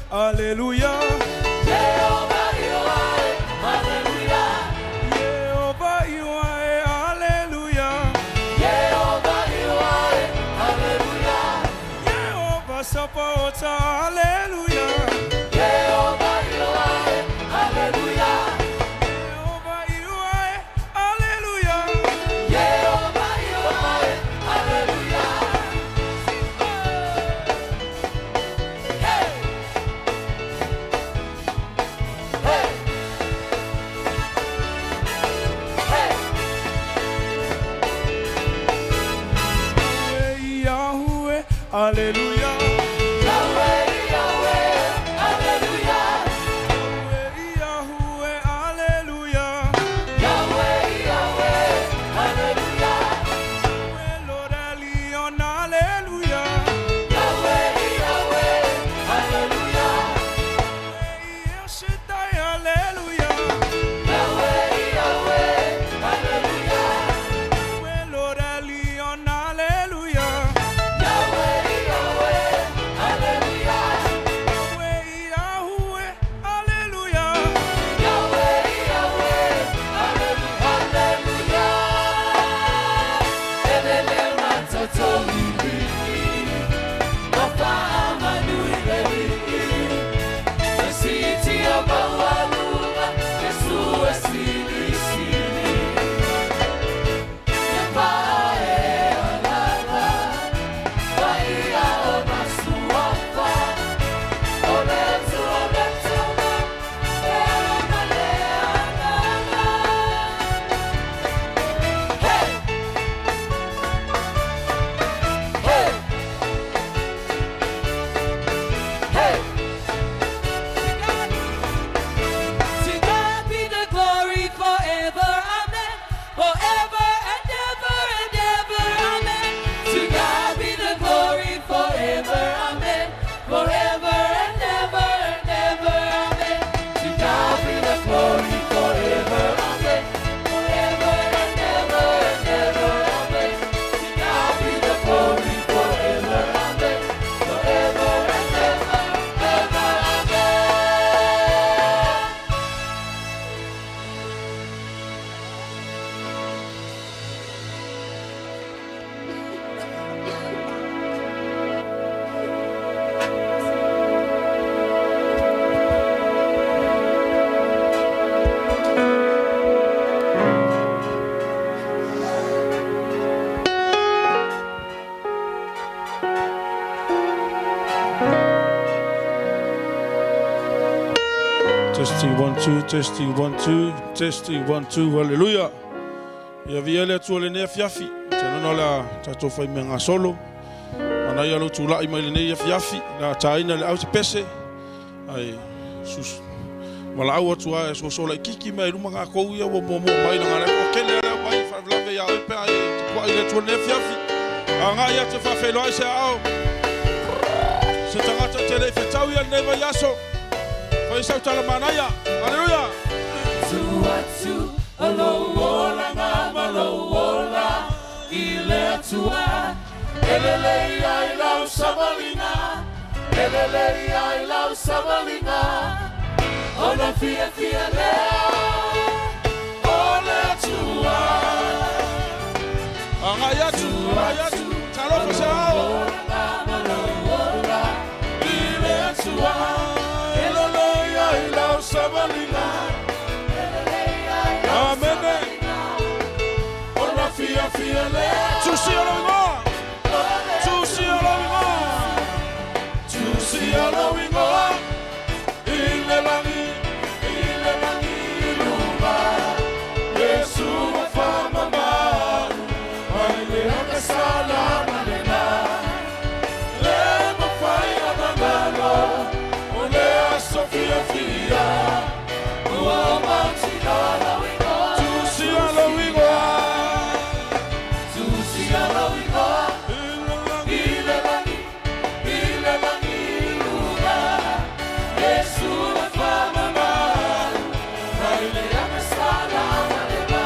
Hallelujah. Ieova, Hallelujah. Ieova, Hallelujah. Ieova, Hallelujah. Ieova supports, hallelujah. Ieova, Hallelujah. Ieova, hallelujah. Ieova, Hallelujah. Hey. Hey. Hey. Yahweh, hallelujah. Yahweh, Hallelujah. Yahweh, hallelujah. Yahweh, Hallelujah. Lord Elion, hallelujah. Yahweh, Hallelujah. El Shaddai, hallelujah. Yahweh, Hallelujah. Lord Elion, hallelujah. Yahweh, Hallelujah. Yahweh, hallelujah. Yahweh, Hallelujah. Elele matatoli, faamanu ileli. Esiti abawaluga, Yesu esili sili. Yepae alaba, waia onasuafa. Obetu, elamaleana. Hey! Hey! Hey! To God be the glory forever, amen. Forever and ever and ever, amen. To God be the glory forever, amen. Forever and ever and ever, amen. To God be the glory forever, amen. Forever and ever and ever, amen. To God be the glory forever, amen. Forever and ever, ever, amen. Testing 1 2, testing 1 2, testing 1 2, hallelujah. Ya viele tu le ne fiafi, tena no la tato fai menga solo. Ana ya lo tu la mai le ne fiafi, na taina le au te pese. Ai sus. Mala au tu a so so la kiki mai ruma nga ko ia wo mo mai na ngara ko kele ala mai fa lave ya pe ai ko ile tu ne fiafi. Anga ya te fa felo ai se au. Se tanga tele fe tau ya ne va yaso. Foi sa tala manaya. Hallelujah. Tuatu, alola ngama ile atua, elele ai lau sabalina, elele ai lau sabalina, ona fia lea, ole atua, Angaya tu, talo fa sa au. alola, ile sabalinga. Amen. Ona fia fia le. To see all we go. To see all we go. To see all we go. Ilelangi Leauma. Yesu faamanu. Aile akasala malena. Le mafai anangalo. Ole Sofia fia. Uama tinala we go. To see all we go. To see all we go. Ilelangi Leauma. Yesu faamanu. Aile akasala malena.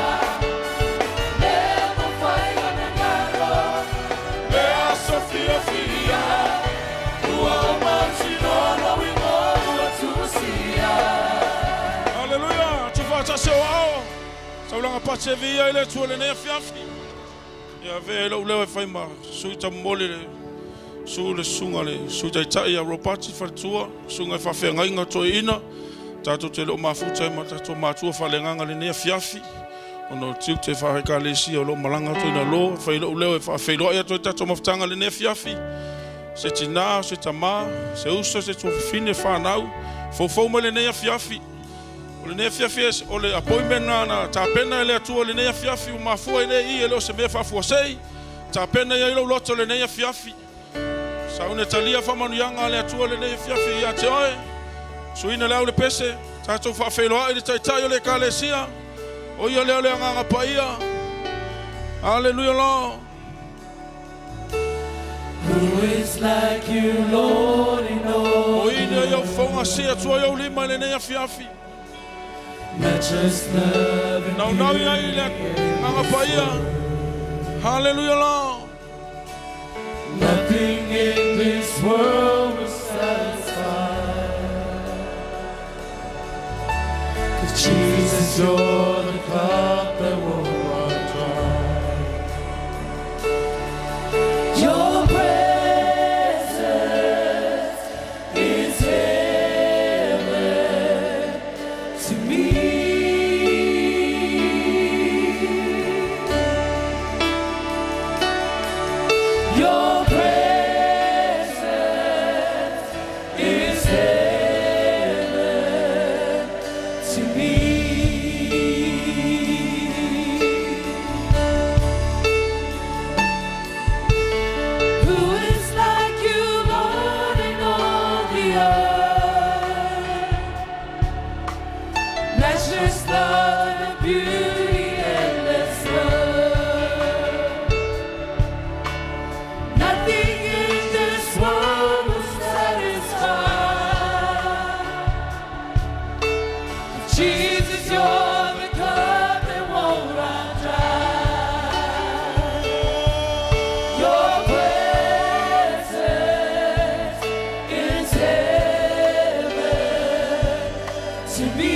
Le mafai anangalo. Le Sofia fia. Uama tinala we go. To see Halleluiah. Tufata sewao. Saulanga pache via ile tuole ne fiafi. Ya velo lewe faima suita molile. Sule sungale suita tai ya ropati fatua sunga fa fenga inga to ina. Tatu tele mafuta mata to matua falenganga le ne fiafi. Ono tiute fa rekalesi lo malanga to ina lo fa ile lewe fa felo ya to tatu mafutanga le ne fiafi. Se tina se tama se uso se to fine faanau. Fo mo le ne fiafi. O le ne fiafi o le appointment na tapena le atu o le ne fiafi o mafua ile I ele o se me fa fo sei. Tapena ia lo loto le ne fiafi. Sa una talia faamanu yanga le atu o le ne fiafi ya te oe. So ina le pese tato fa felo ai tai tai le kalesia. O ia le anga paia. Hallelujah Lord. Who is like you, Lord, in all O ina yo fonga sia tua yo lima le ne fiafi. matchless love and Now ia ile anga paia. Hallelujah Lord. nothing in this world will satisfy. 'Cause Jesus, you're the cup that won't run dry. Your presence is heaven to me. Your presence is heaven to me. Who is like you, Lord, in all the earth? Matchless love and beauty, endless love. Nothing in this world will satisfy. Jesus, you're the cup that won't run dry. Your presence is heaven to me.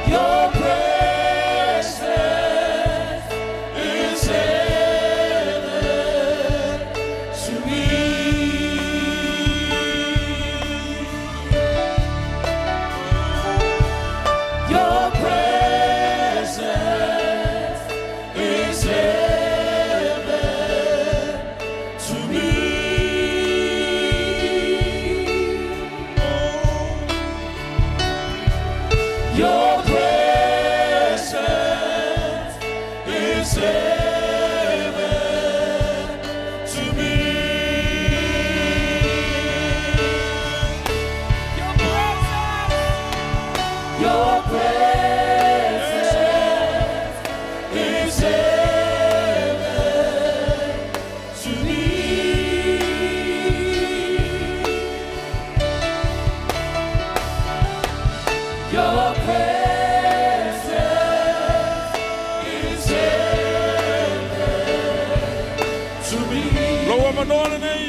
Your presence is heaven to me. Your presence is heaven to me. Your presence is heaven to me. Your presence is heaven to me. Your presence is heaven to me. Loa manoa nei.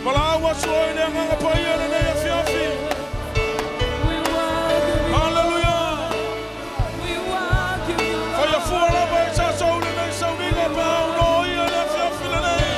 Malawa soi le anga paia le ne fiafi. We welcome you. Hallelujah. We welcome you, Lord. Faya fuara ba sa so le nei so ni ga pa no ia le fiafi le nei.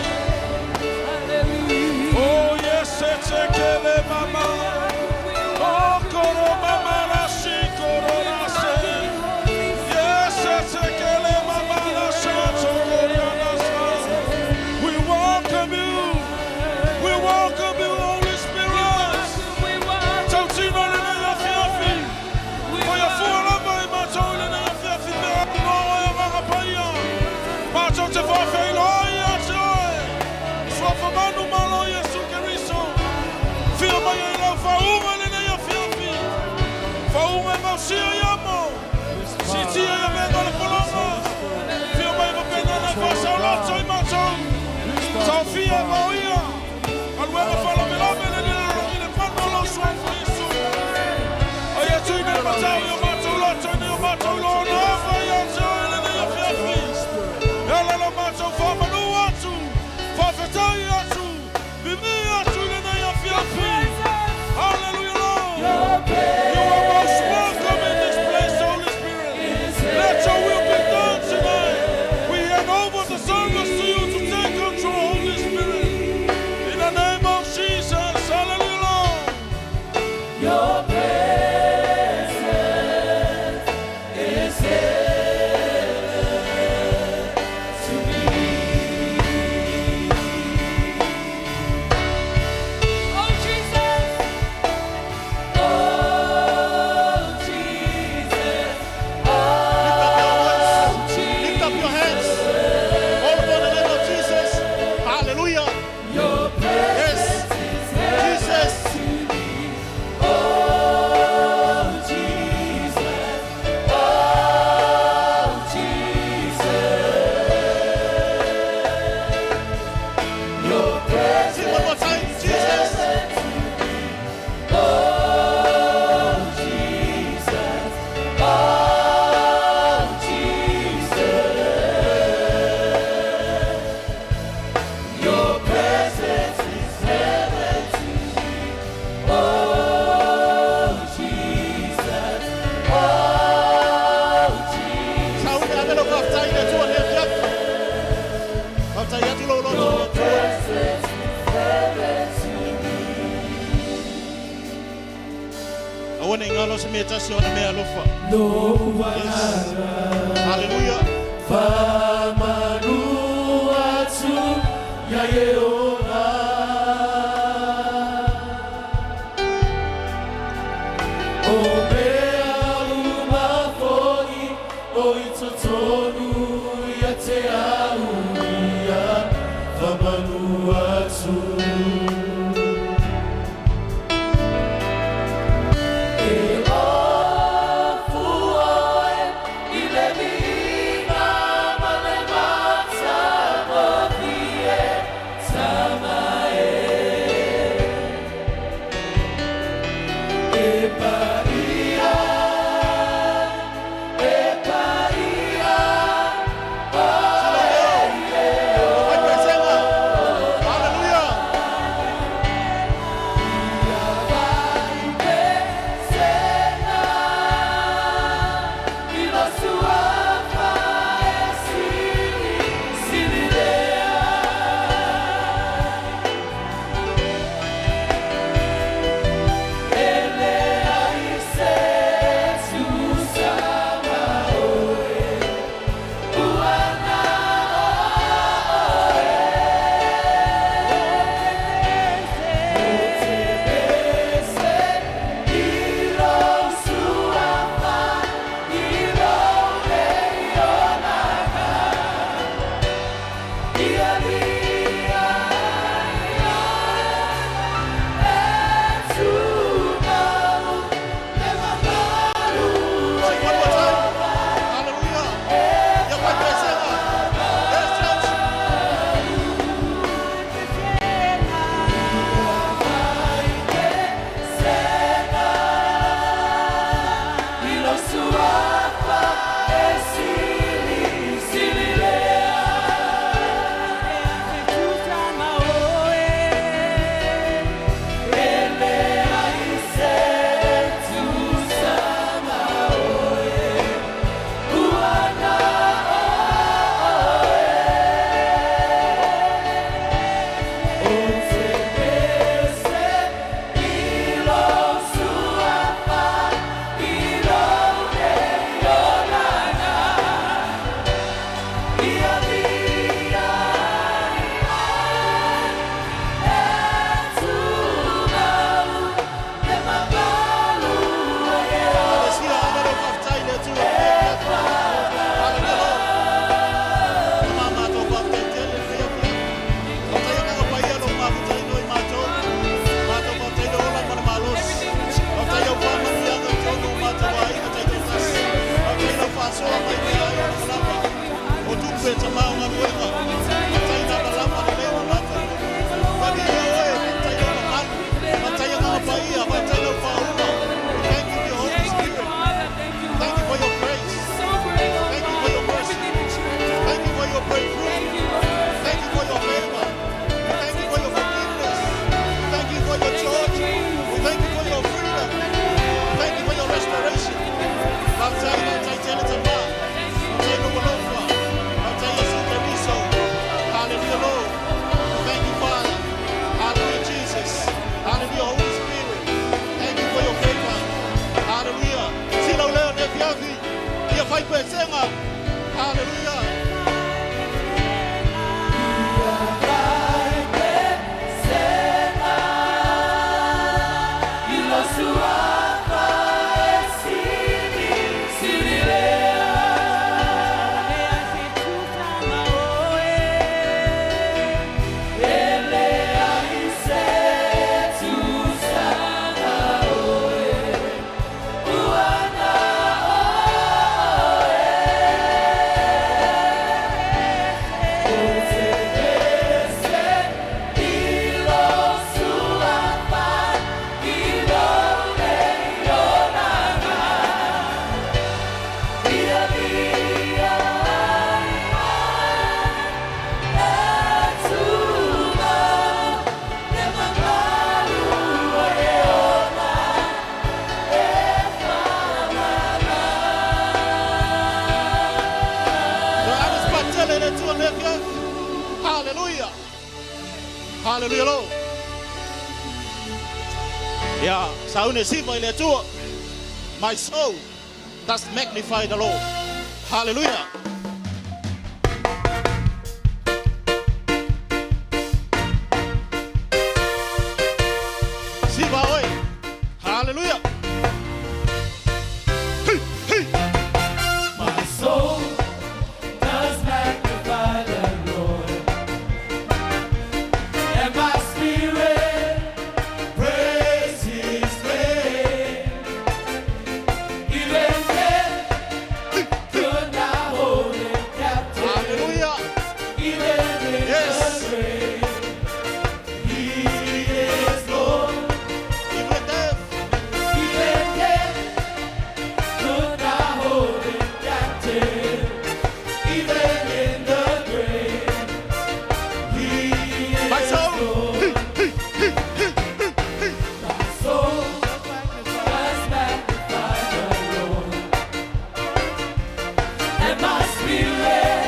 Hallelujah. Faamanu atu ya Ieova. Leauma foi o talitonu ya te Halleluiah. Faamanu atu. Hallelujah. Hallelujah, Lord. Yeah, saune sifa ile tu. My soul does magnify the Lord. Hallelujah. Sifa oi. Hallelujah. Hey, hey. My soul does magnify the Lord, and my spirit praise His name. Even death could not hold Him captive. Hallelujah. Even in Yes. the grave, He is Lord. Even death. Even death could not hold Him captive. Even in the grave, He is My soul. Lord. My soul does magnify the Lord, and my spirit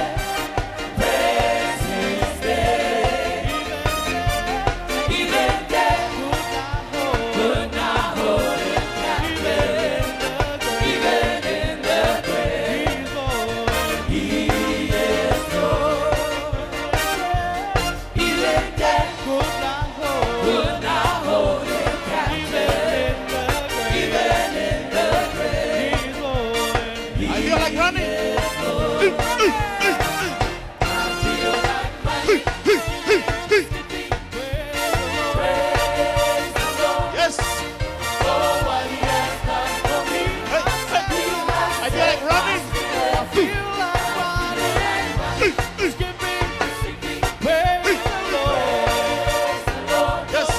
praise His name. Even death could not hold Him captive. Even in the grave, He is Lord. Even death could not hold Him captive. Even in the grave, I feel like running. I feel like running. Praise the Lord Yes. for what He has done for me. Hey, hey. I feel like running. I feel like running, skipping, praise the Lord. Yes.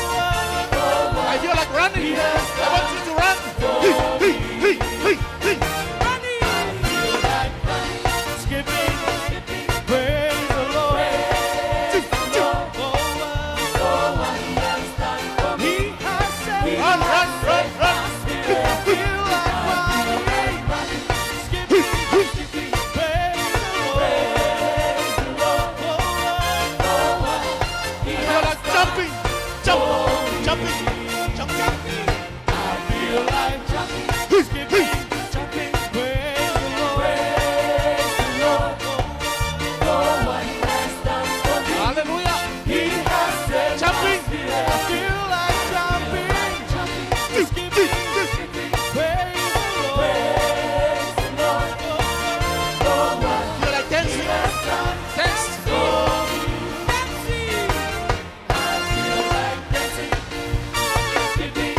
I feel like running. I want you to run. Hey, hey, hey, hey. Skipping, praise the Lord. For what He has done for me. He has set Run, run, run, run. I feel like running, skipping, praise the Lord. For what He I feel has like jumping. Jump, jumping, jumping. I feel like jumping, skipping, jumping, praise the Lord. For what He has done for me. Hallelujah. He has set Jumping. my spirit. I feel like jumping, skipping, praise the Lord. For what I feel like dancing. He has done Dance. for me. Dancing. I feel like dancing, skipping,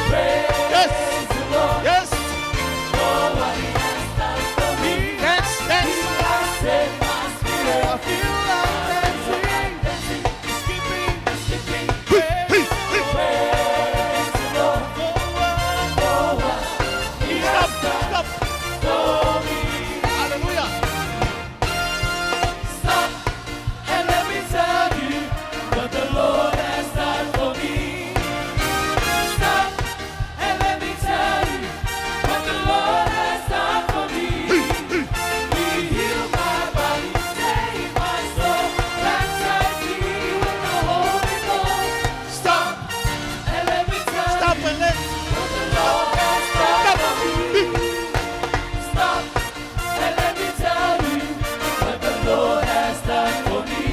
praise Yes. the Lord. Yes. For what He has done for me. Dance, dance. He has set my spirit. I feel like dancing, skipping, praise the Lord. For what He has done Stop. for me. Hallelujah. Stop and let me tell you what the Lord has done for me. Stop and let me tell you what the Lord has done for me. He healed my body, saved my soul, baptized me with the Holy Ghost. Stop and let me tell Stop you and let. what the Lord has done for me. Stop and let me tell you what the Lord has done for me.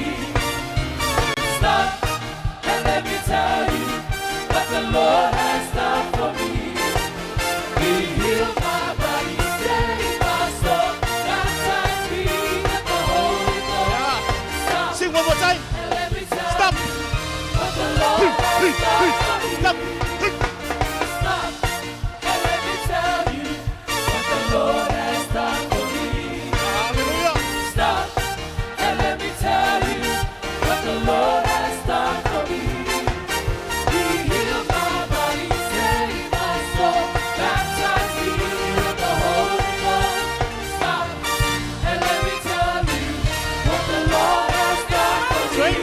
Stop and let me tell you what the Lord has done for me. He healed my body, saved my soul, baptized me with the Holy Ghost. Stop Sing one more time. and let me tell Stop. you what the Lord has done for me. Stop. Stop and let me tell you what the Lord has done for me. Hallelujah. Stop and let me tell you what the Lord has done for me. He healed my body, saved my soul, baptized me with the Holy Ghost. Stop and let me tell you what the Lord has done for me.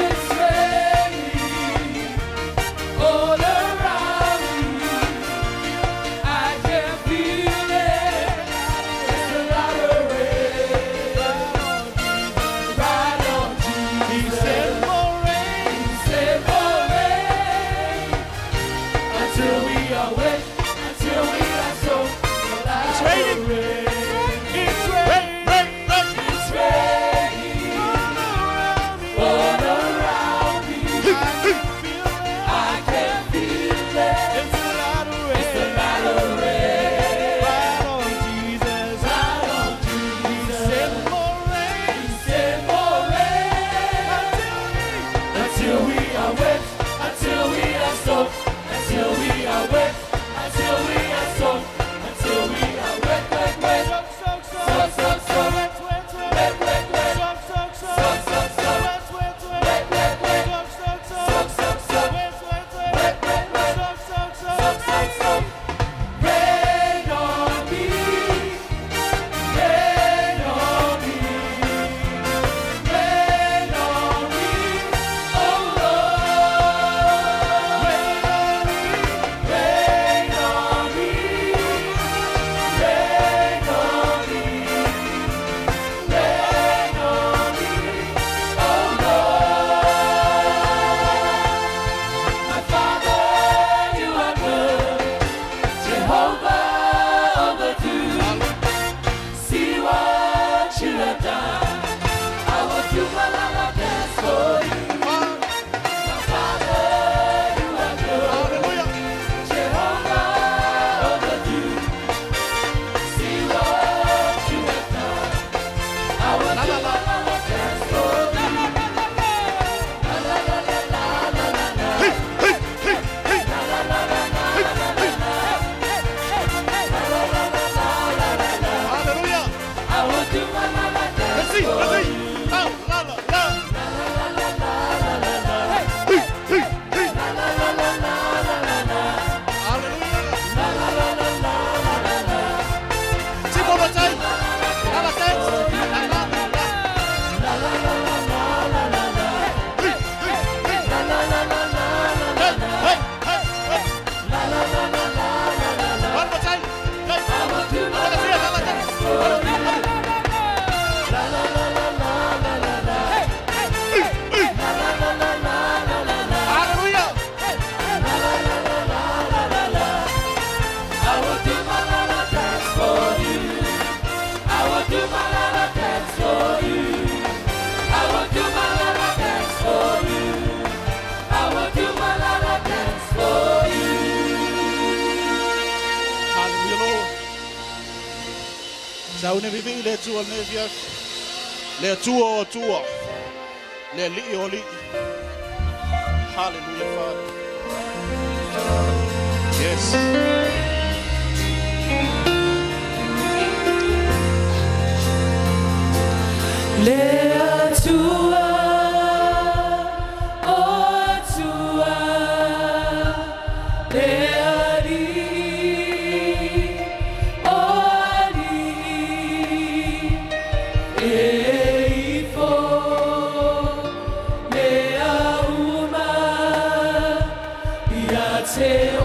It's raining. Saune vivi le tua nevia. Le tua. Le li. Hallelujah, Father. Yes. Lea tua, o tua, lea li, o li, e ifo, lea uma, ia te o.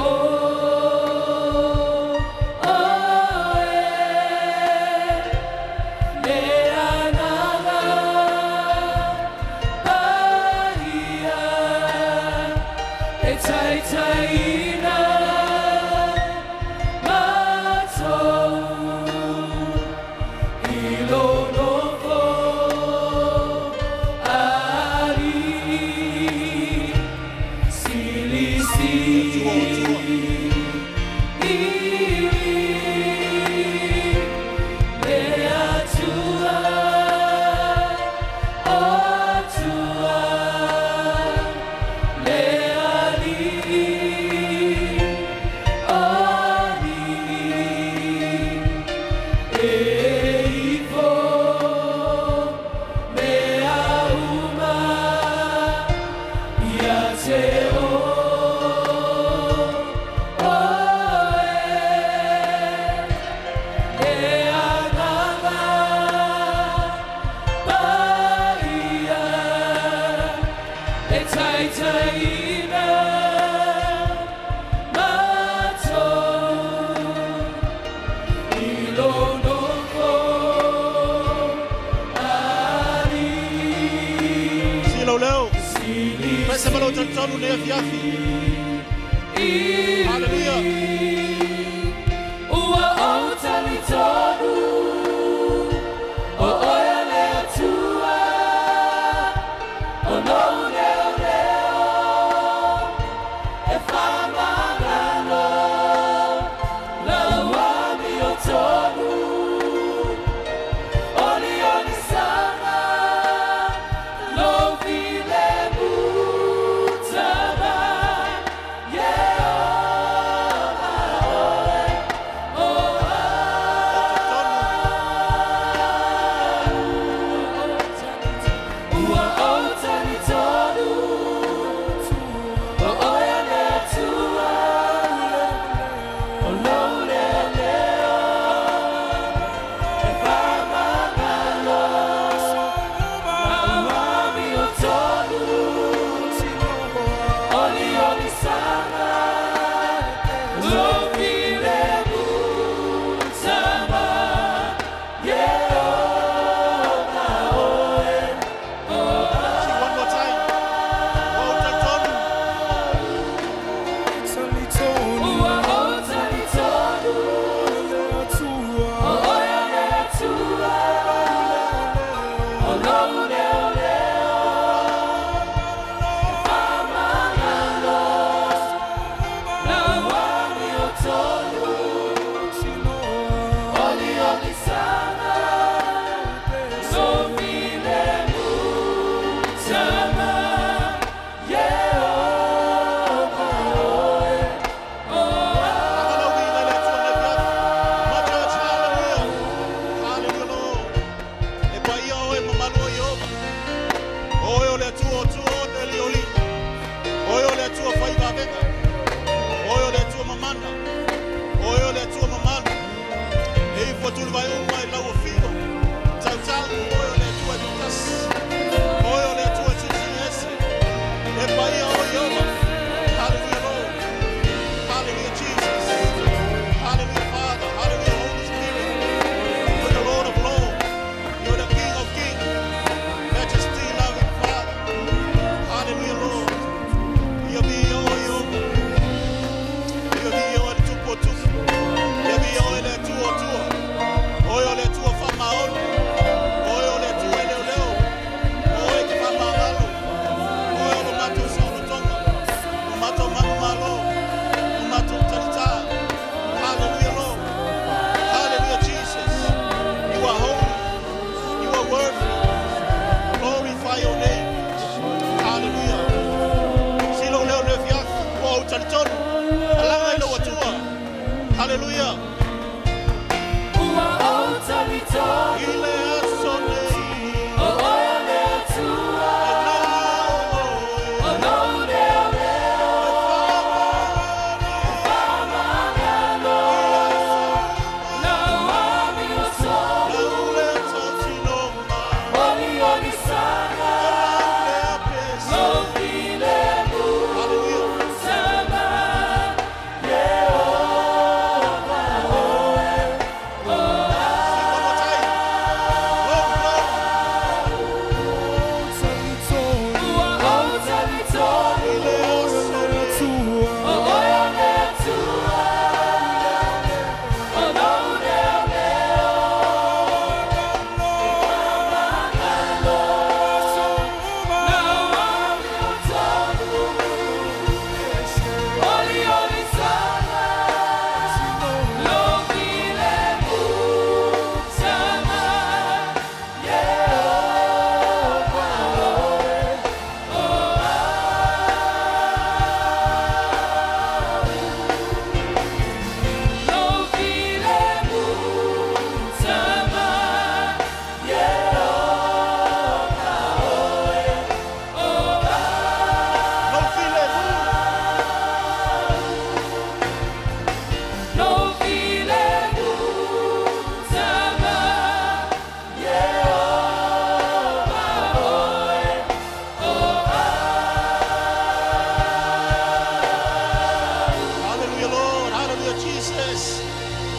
Hallelujah. Ua o talitonu, o oia lea tua, o nou leo, e faamanu, lauami o tonu, oli sana, lo vile mutama.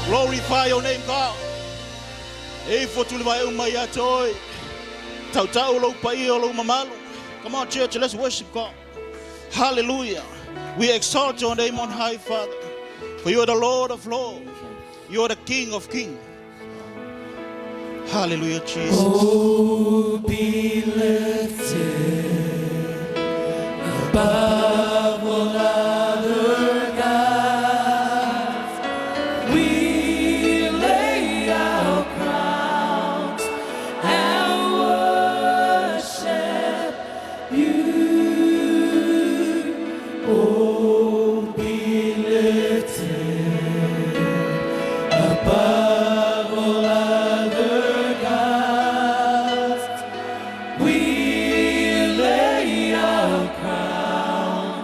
Glorify your name, God. Come on, church, let's worship God. Hallelujah. We exalt your name on high, Father. For you are the Lord of Lords. You are the King of Kings. Hallelujah, Jesus. Oh, be lifted above all other gods. We lay our crowns and worship you. Oh, be lifted above all other gods. We lay our crowns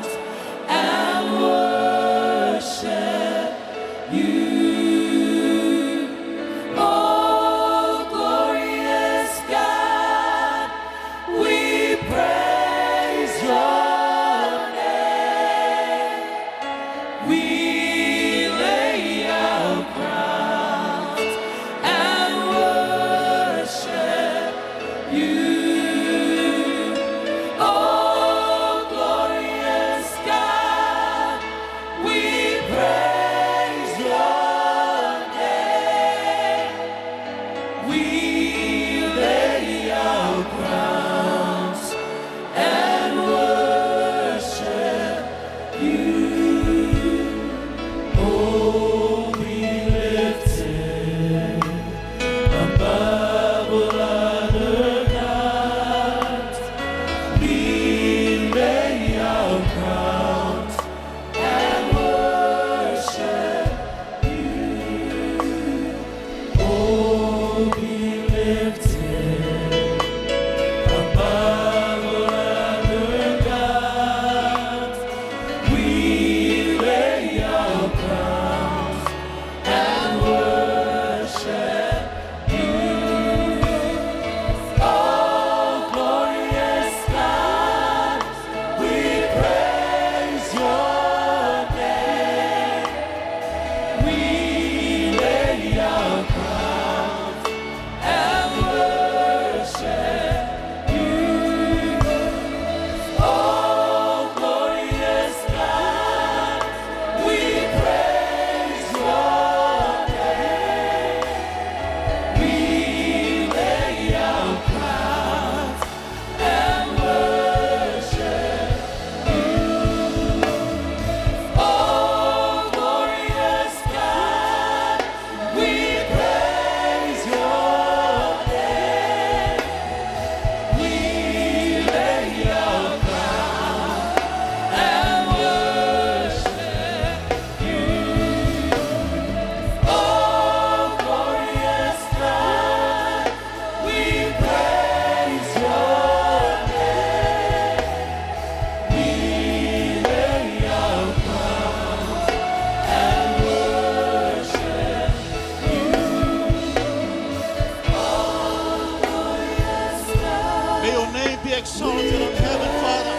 be exalted on heaven, Father.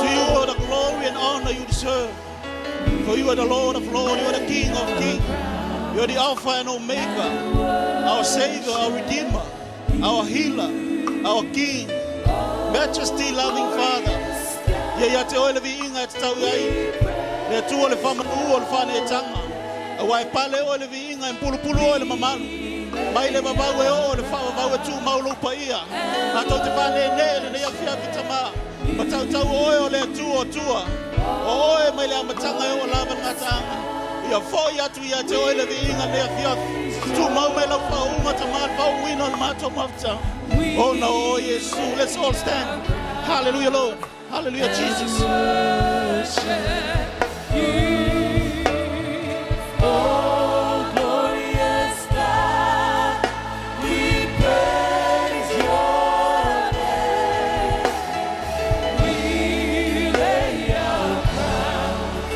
To you all the glory and honor you deserve. For you are the Lord of Lords, you are the King of Kings. You are the Alpha and Omega, our Savior, our Redeemer, our Healer, our King, majesty loving Father. Ya te oile vi inga te tau iai, le tu ole faamanu ole whane e tanga. A wai pale oile vi inga pulu oile mamanu. Mai le babau e o le whawawau e tu maulu Opetaia. Na tau te whane ne ia fia vitama. Ma tau oe o le tu o tua. O oe mai le amatanga e o lava ngatanga. Ia foi atu ia te oile vi inga ne fia. Tu mau mai lau whaunga ta maa whau wino le mato mafta. Oh no, oh yes, let's all stand. Hallelujah, Lord. Hallelujah, Jesus. Oh, glorious God, we praise your name. We lay our crowns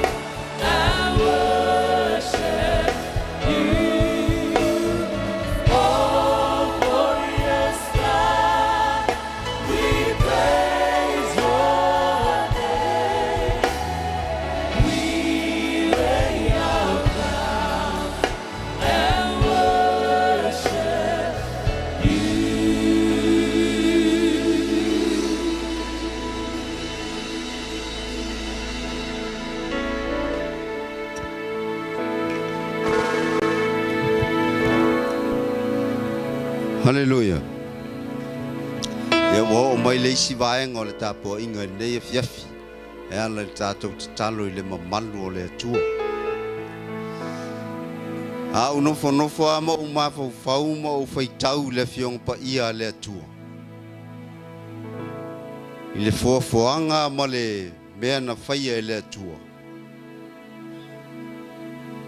and worship you. Oh, glorious God, we praise your name. We lay our crowns and worship you. Halleluiah. E wo mai le si vaenga o le tapo inga nei fiafi. E ala le tato te talo I le mamalu o le atua. A unofo ama umafo fauma o faitau le fiong pa ia le atua. I le foafoanga ma le mea na faia le atua.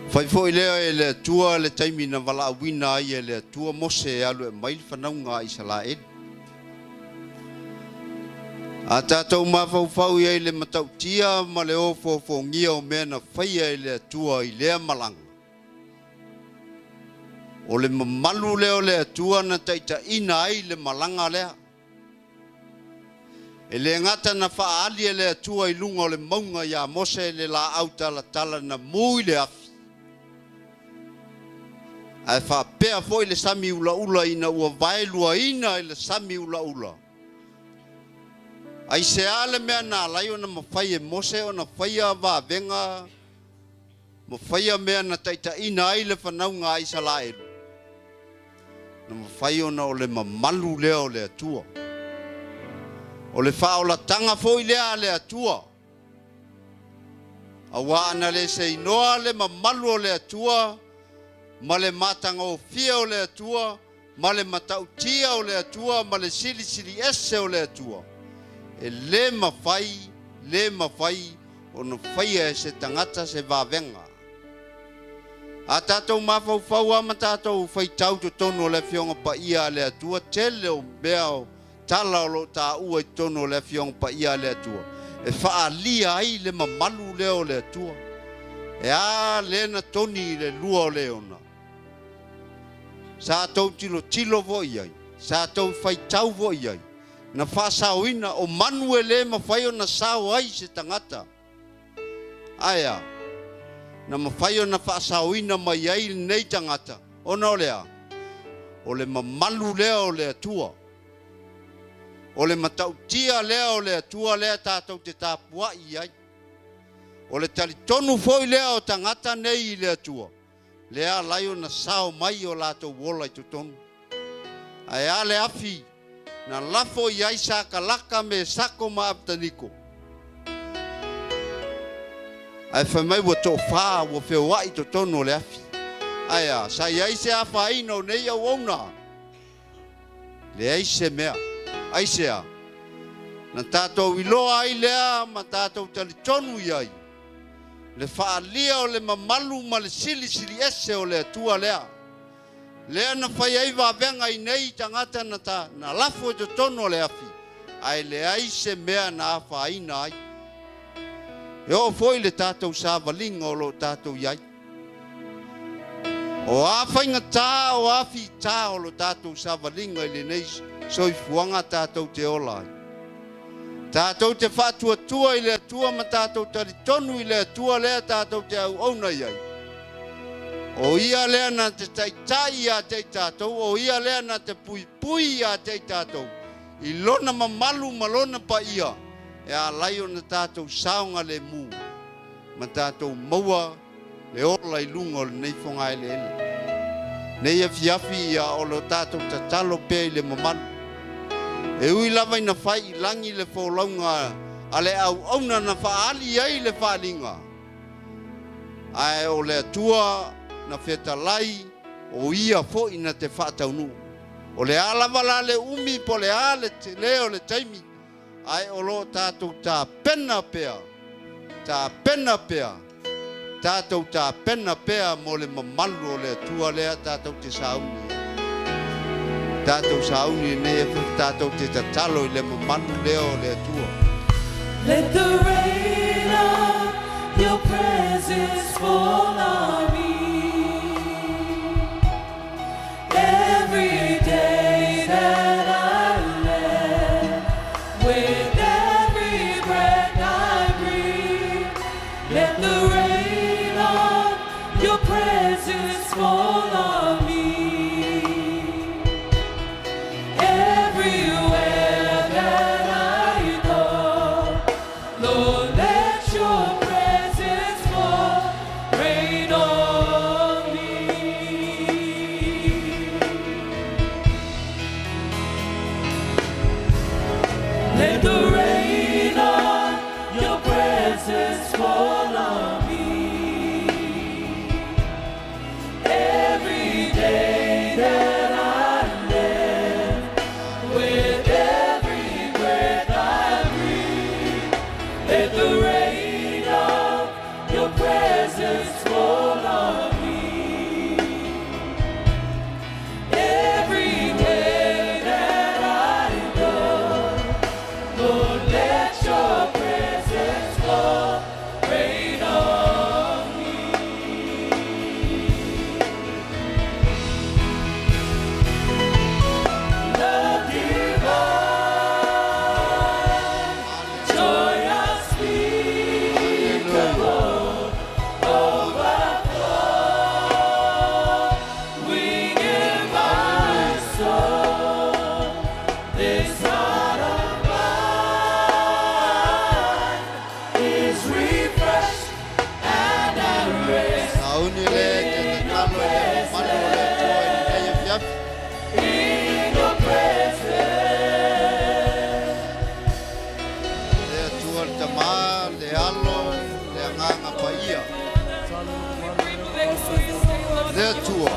Fai foi lea e le atua le taimi na wala awina ai e le atua mose e alu e mail whanaunga I Salaed. A tātou mawhauwhau I le matautia ma le ofo ngia o mea na whaia I le atua I lea malanga. O le mamalu leo le atua na taita ina ai le malanga lea. E le ngata na whaali e le atua I lunga o le maunga ia mose le la auta la tala na mui le afi. Ai whapea foi le sami ula ina ua vaelua ina I le sami ula. Ai se ale mea na lai ona mawhai e mose ona whaia wa venga. Mawhaia mea na taita ina ai le whanaunga ai Salaeru. Na mawhai ona o le mamalu lea o le atua. O le whaola tanga foi lea le atua. Awa ana le se inoa le mamalu o le atua. Ma le matanga o fia o le atua, ma le matautia o le atua, ma le sili ese o le atua. E le mawhai, o no whaia e se tangata se wawenga. A tātou mawhau ama tātou whai tau to tono le fionga pa ia le atua, tele o bea o tala o lo tā ua I tono le fionga pa ia le atua. E whaalia ai le mamalu leo le atua. E a le na toni le lua o leona. Sa tau tilo vo iai, sa tau whai tau vo iai. Na whasauina o Manurewa mawhai o na sao ai se tangata. Aia, na mawhai o na whasauina mai ai nei tangata. Ona o lea, o le mamalu lea o le atua. O le matautia lea o le atua lea tātou te tāpua iai. O le talitonu foi lea o tangata nei I le atua. Lea lai o na sao mai o lato wola I tutonu. Ai a le afi na lafo I ai sa kalaka me sako ma aptaniko. Ai whamai wa tō whaa wa whia I tutonu o le afi. Ai a sa I ai se awha ino nei au ona. Le ai se mea. Ai se a. Na tātou iloa ai lea ma tātou talitonu I ai. Le whaalia o le mamalu ma le sili ese o le atua lea. Lea na whai ai wawenga I nei tangata na lafo to tono le afi. Ai le ai se mea na awha ina ai. E o foi le tātou sa walinga o lo tātou iai. O a whainga tā o afi tā o lo tātou sa walinga I le nei soifuanga tātou te ola ai. Tātou te whātua tua I le atua ma tātou talitonu I le atua lea tātou te au auna iai. O ia lea na te taitai a te tātou, o ia lea na te pui a te tātou. I lona mamalu malona pa ia, e a laio na tātou saunga le mū. Ma tātou maua le ola I lunga o le nei whonga ele ele. Nei e fiafi ia o lo tātou tatalo pia I le mamalu. E ui lava ina whai I langi le wholaunga a le au auna na whaali ai le whaalinga. Ai o le atua na whetalai o ia fo ina te whaataunu. O le alawa la le umi po le ale te leo le taimi. Ai o lo tātou tā pena pea. Tā pena pea. Tātou tā pena pea mo le mamalu o le atua lea tātou te sauni. Tātou sauni nei e tātou te tatalo I le mamalu leo le atua. Let the rain of your presence fall on me. Every day that I live, with every breath I breathe, let the rain of your presence fall on me. Everywhere that I go, Lord, let your presence fall, rain on me. Let the rain of your presence fall on me. Every day that I live, with every breath I breathe, let the rain of your presence fall on me. Every day that I go, Lord, let your presence fall, rain on me. Love divine, joy unspeakable, overflow. We give my soul, this heart of mine is refreshed and at rest Sauni le te tatalo le mamalu le atua I nei e fiafi. in your presence. Le atua le tama, le alo, le anganga pa ia. Le atua.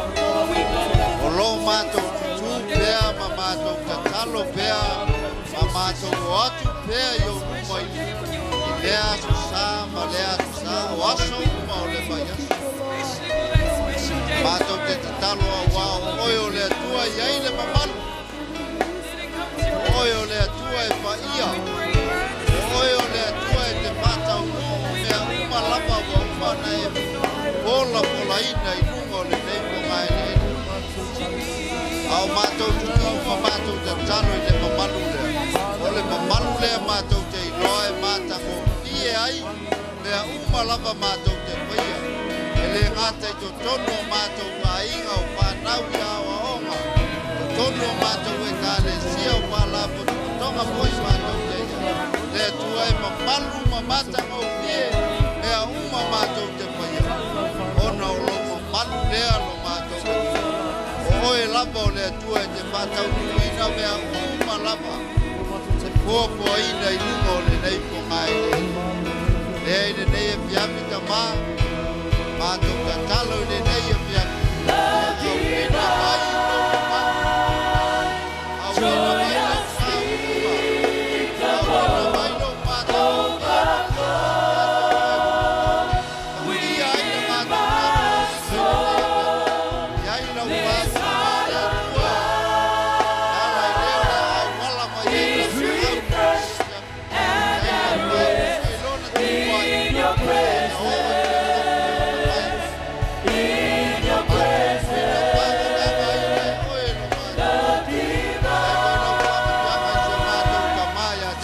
O lo mātou tutu pea, ma mātou tatalo pea, ma mātou o atu pea I o uma I lea susa, ma lea susa, o aso uma o le mai aso. Mātou te tatalo a wao, oi o le atua iai le mamalu. Oi o le atua e pa ia. Oi o le atua e te mātau o mea uma lava wa uma na e pola ina I lunga o le teipo ngai le. Au mātou tutu ma mātou te talo I le mamalu lea. O le mamalu lea mātou te iloa e mātango ie ai. Mea uma lava mātou te paia. E le ngata I to tono mātou ka inga o whanau I awa onga. To tono mātou e ka le sia o whalapo to tonga poi mātou te ia. Le tua e mamalu ma mātango ie. Mea uma mātou te paia. Ona o lo mamalu lea lo mātou. O e lava o le atua e te whatau kuina mea uma lava. Se pōpua ina I lunga o le nei po ngai le. Le ine nei e piapi ta mā. Mātou ka talo I le nei e piapi. Love divine, joy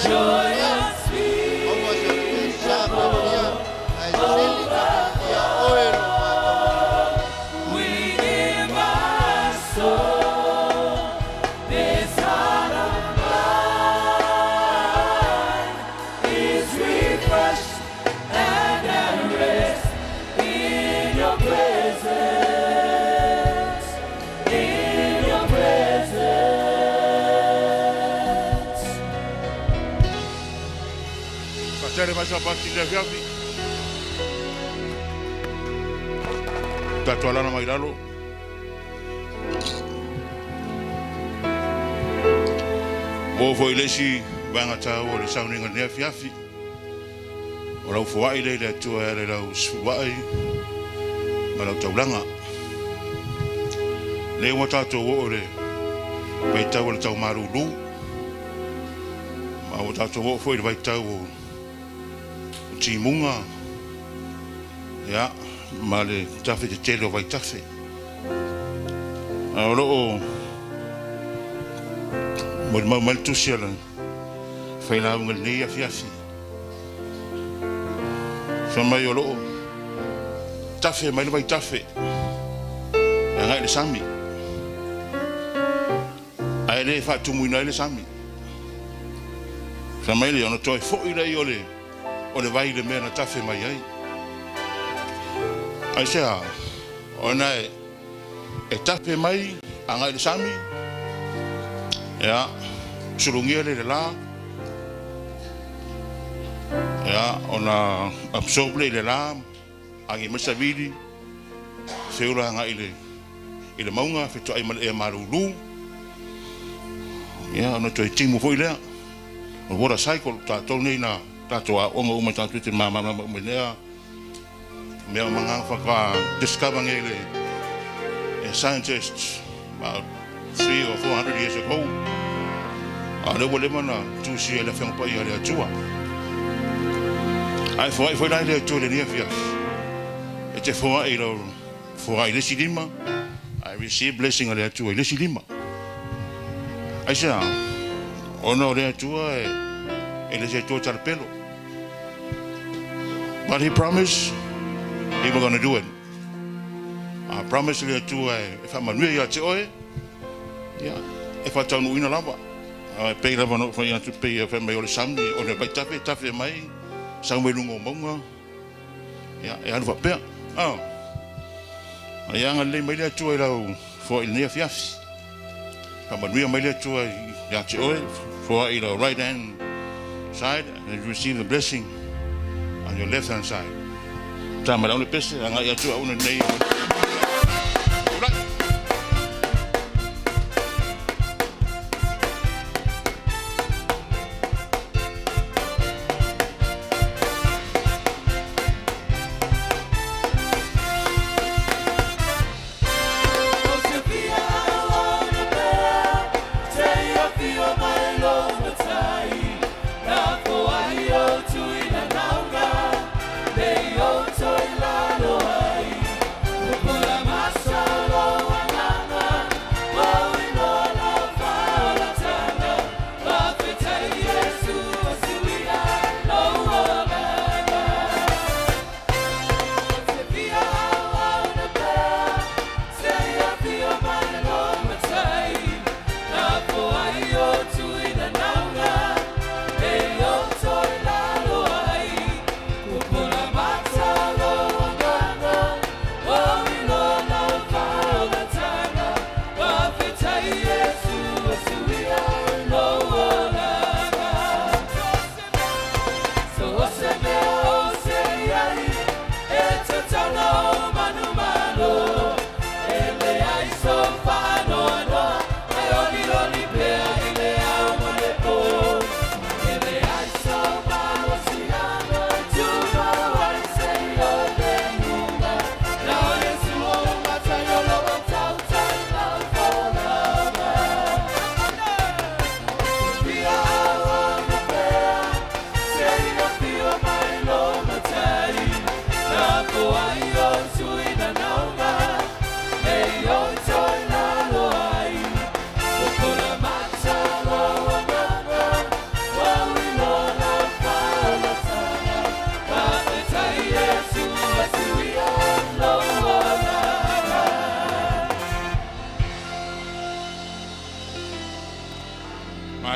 joy tere masa pati le fiafi. Tatua lana mai lalo. Mo foi lesi banga tau o le sauninga nea fiafi. O lau fuai le tua le lau suai. Ma lau taulanga. Le ua tātou o le vai tau le tau marulu. Ma o tātou o foi le vai tau o timunga. Ya, ma le tafe te tele o vai tafe. A o loo mo le mau tusi ala fai la unga nei a fiafi. Sa mai o loo tafe mai le vai tafe. A ngai le sami. A ele fa tumuina le sami. Sa mai le ona toi fo i lei o le vai le mea na tafe mai ai. Ai sea, ona e tafe mai a ngai le sami. Ya, surungia le la. Ya, ona absorbe le la. Agi masavili. Seura ngai le maunga fetu ai mal e marulu. Ya, ona toi timu foi le. O wora cycle ta toni na ta toa o mo ta tu te mama mo le. Me manga fa ka discover ngele. Scientists about 300 or 400 years ago. Ale wole mana tu si ele feng pa ia le atua. Ai foi lá le atua le nia fia. E te foi ai lo foi ai le silima. I receive blessing ale atua le silima. Ai sa ono le atua e le atua tal pelo. But he promised he was going to do it. I promise le atua e faamanu ia te oe. Ya, e fa tonu ina lava. Pei lava no fai atu pei fa mai o le sami o le vai tafe mai. Sa mai lungo monga. Ya, e alu va pe. Ah. Ai anga le mai le atu lau fo il ne fiafi. Fa mai mai le atu ya te oe for il right hand side and you receive the blessing on your left hand side. Ta mai le pese anga ya atu una nei.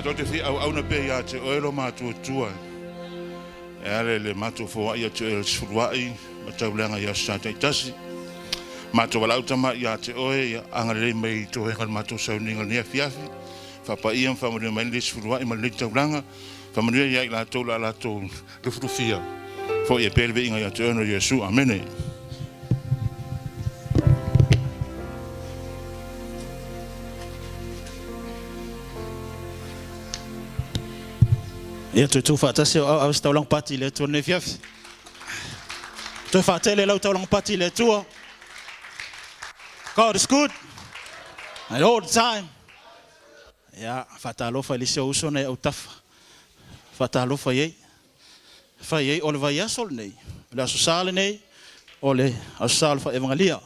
to te fi au na pe ya te oelo ma tu tua. E ale le matu fo ia te el surwai ma tau langa ya sa te tasi. Ma to wala utama ya te oe ya angale mai to he kan matu sa ninga ne fiafi. Fa pa ia fa mo mai le surwai ma le tau langa Whamanuia i la tau rufurufia. Fo ia pele inga ia te ono Yesu. Amene. Ia tu whaatase o au taulang pati le tua ne fiafi. Tu whaatele lau taulang pati le tua. God is good. And all the time. Ia, whaatalofa ilise o uso nei au tafa. Whaatalofa iei. Whai iei ole vai asol nei. Le aso sale nei. Ole aso sale wha evangelia.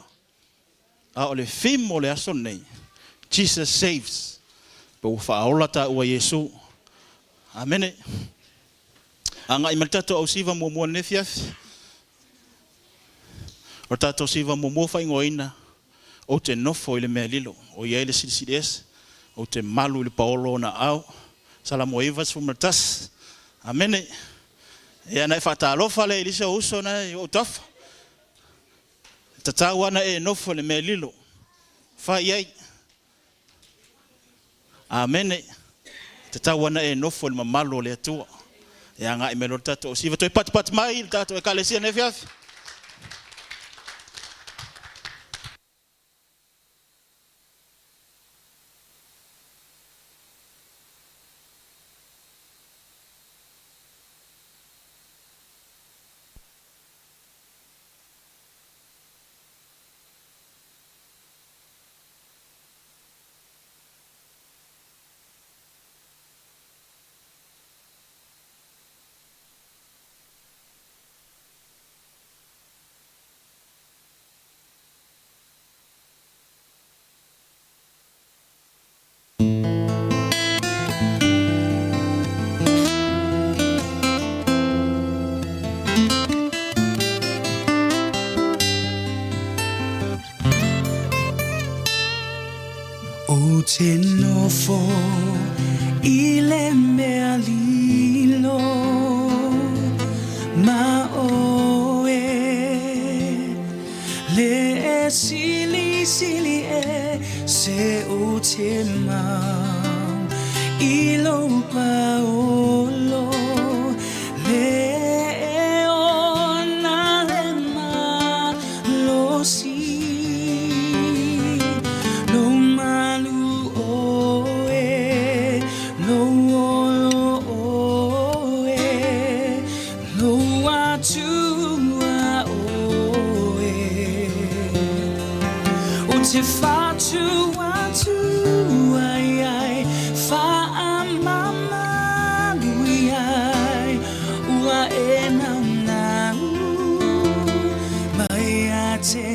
A ole fim ole asol nei. Jesus saves. Pau whaaola ta ua Yesu. Amene. Anga i maltato au siva mua ne fiafi. O tato siva mua wha ingoina. O te nofo i le mea lilo. O iei le sidisides. O te malu i le paolo na au. Salamo evas fumatas. Amene. E ana i whatalofa le ilisa uso na i o tafa. Tatau ana e nofo le mea lilo. Wha iei. Amene. Te tawana e nofo le mamalo le atua. E anga i melo tato o siva toi pat mai, tato e kalesia ne fiafi. Te nofo i le mea lilo ma oe le e sili e se o te mau i lo paolo le e ona le ma lo si te fatu ai ai fa amanu ai ua e na mai a te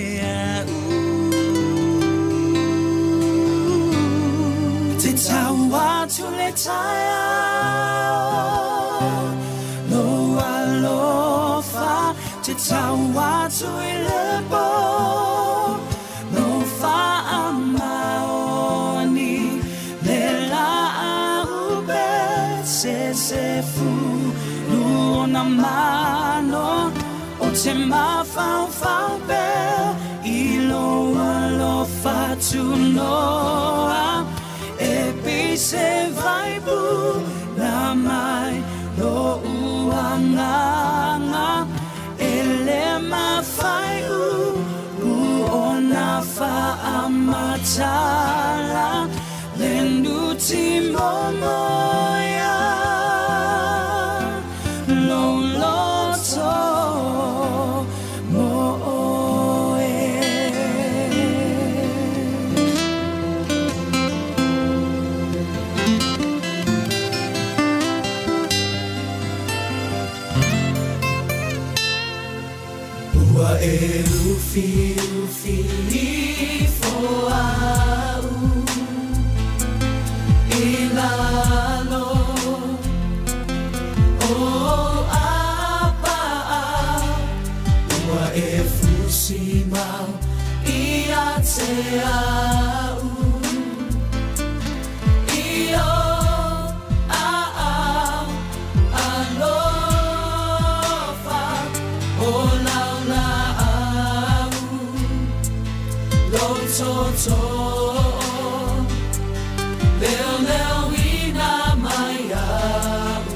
te tawatu le taia lo alofa te tawatu i le bo se fu luna mano o te mafau be ilo alo fatu noa e pise vai bu na mai lo uanganga ele mafai bu ona fa amatala lendu timomoya Ufi fo au ilalo o apa ua e fusima ia te au io alofa o laula Toto Leo ina mai au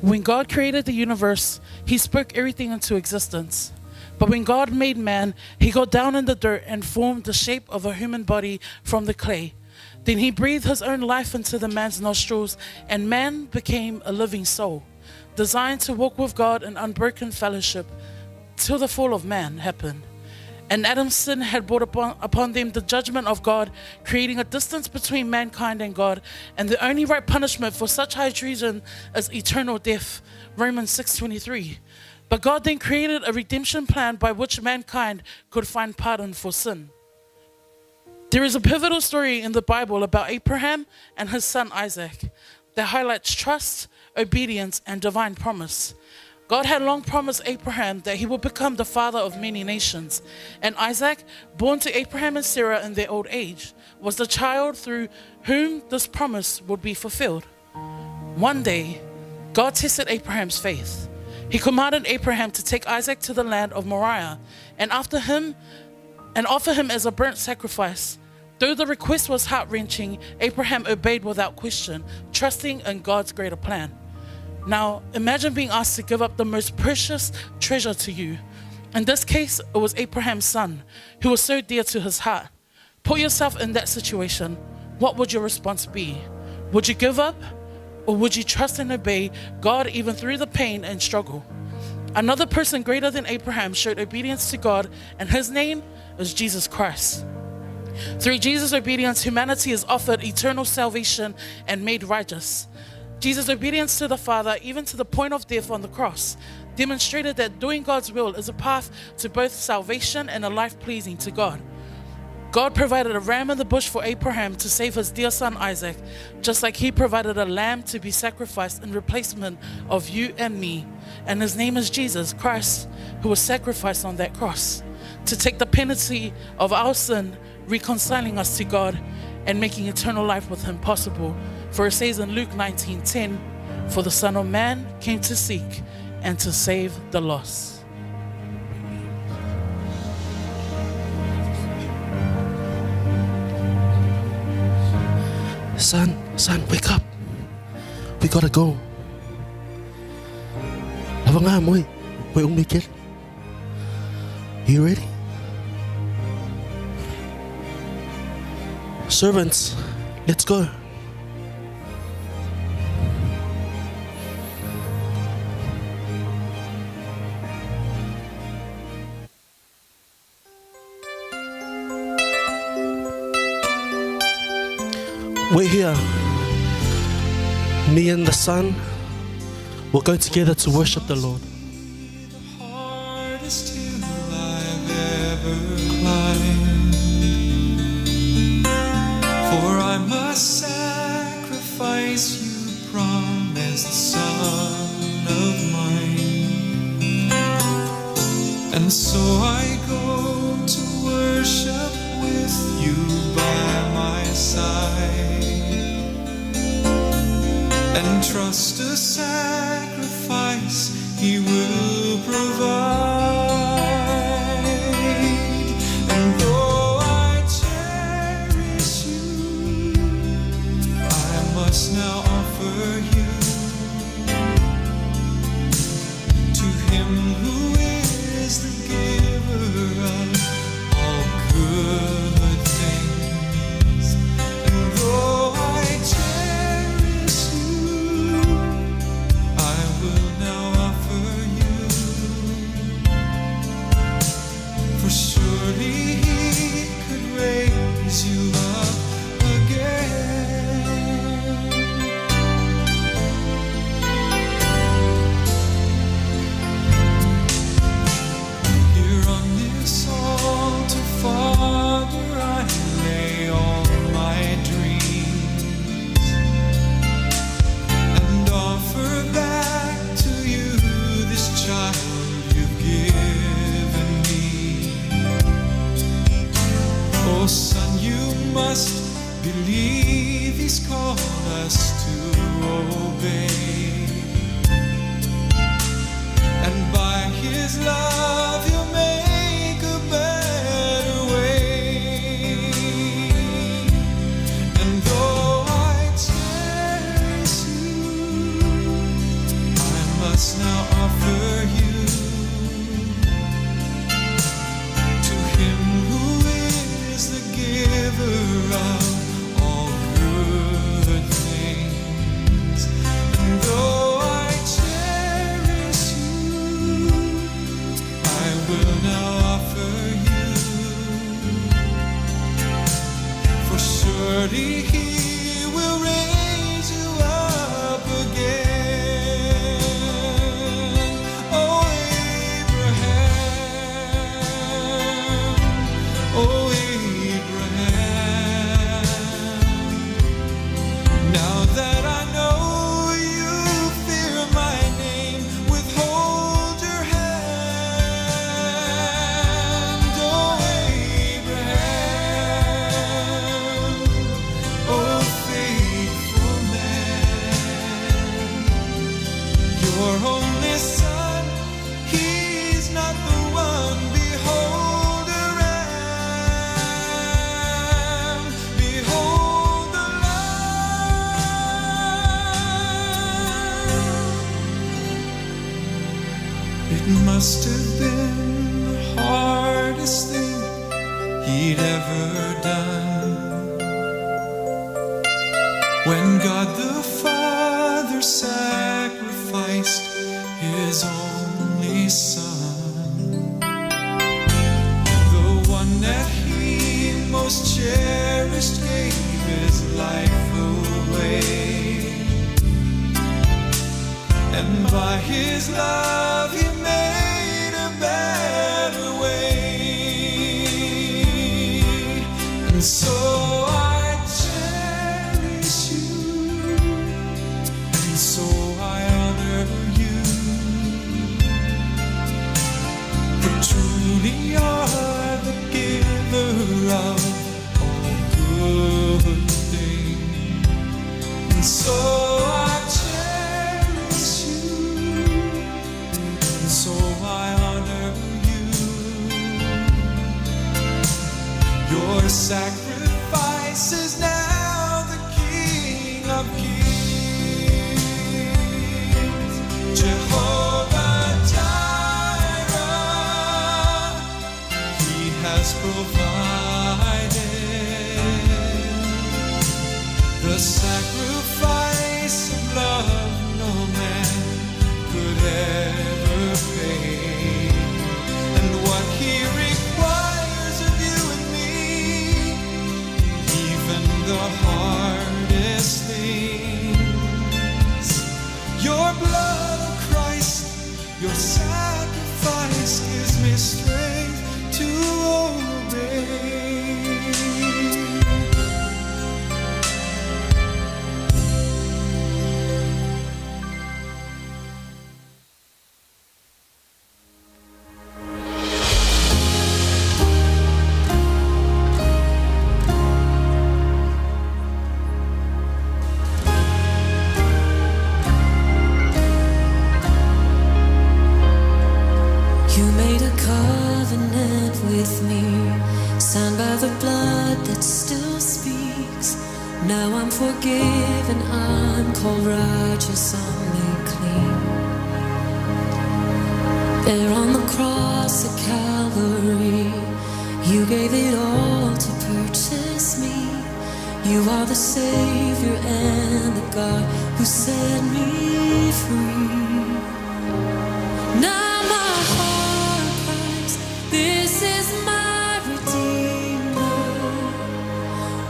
When God created the universe, he spoke everything into existence. But when God made man, he got down in the dirt and formed the shape of a human body from the clay. Then he breathed his own life into the man's nostrils, and man became a living soul, designed to walk with God in unbroken fellowship till the fall of man happened. And Adam's sin had brought upon them the judgment of God, creating a distance between mankind and God. And the only right punishment for such high treason is eternal death. Romans 6:23. But God then created a redemption plan by which mankind could find pardon for sin. There is a pivotal story in the Bible about Abraham and his son Isaac that highlights trust, obedience, and divine promise. God had long promised Abraham that he would become the father of many nations, and Isaac, born to Abraham and Sarah in their old age, was the child through whom this promise would be fulfilled. One day, God tested Abraham's faith. He commanded Abraham to take Isaac to the land of Moriah and offer him as a burnt sacrifice. Though the request was heart-wrenching, Abraham obeyed without question, trusting in God's greater plan. Now, imagine being asked to give up the most precious treasure to you. In this case, it was Abraham's son, who was so dear to his heart. Put yourself in that situation. What would your response be? Would you give up? Or would you trust and obey God even through the pain and struggle? Another person greater than Abraham showed obedience to God, and his name is Jesus Christ. Through Jesus' obedience, humanity is offered eternal salvation and made righteous. Jesus' obedience to the Father, even to the point of death on the cross, demonstrated that doing God's will is a path to both salvation and a life pleasing to God. God provided a ram in the bush for Abraham to save his dear son Isaac, just like he provided a lamb to be sacrificed in replacement of you and me. And his name is Jesus Christ, who was sacrificed on that cross to take the penalty of our sin, reconciling us to God and making eternal life with him possible. For it says in Luke 19:10, "For the Son of Man came to seek and to save the lost." Son, wake up. We gotta go. Lava moy. You ready? Servants, let's go. We're here. Me and the Son will go together to worship the Lord. The hardest hill I've ever climbed, for I must sacrifice you, promised Son of mine. And so I go to worship with you by my side, and trust a sacrifice he will provide. And though I cherish you, I must now offer you to him who is the giver of all good things. And though I cherish you, I will now offer you, for surely he could raise you up again. Here on this altar, Father, I lay all my dreams and offer back to you this child you've given me. Oh, Son, you must believe he's called us to obey, and by his love he'll make a better way. And though I cherish you, I must have been the hardest thing he'd ever done. When God the Father sacrificed his only Son, the one that he most cherished gave his life away. And by his love he made a better way. And so I cherish you, and so I honor you, for truly you're the giver of all good things. And so I cherish you, and so I honor you. Your sacrifice is now the King of Kings. Jehovah Jireh, he has provided the sacrifice of love no man could ever pay. And what he requires of you and me, even the hardest things, your blood, oh Christ, your sacrifice gives me strength to obey. You made a covenant with me, signed by the blood that still speaks. Now I'm forgiven, I'm called righteous, I'm made clean. There on the cross at Calvary, you gave it all to purchase me. You are the Savior and the God who set me free. Now my heart cries, this is my Redeemer.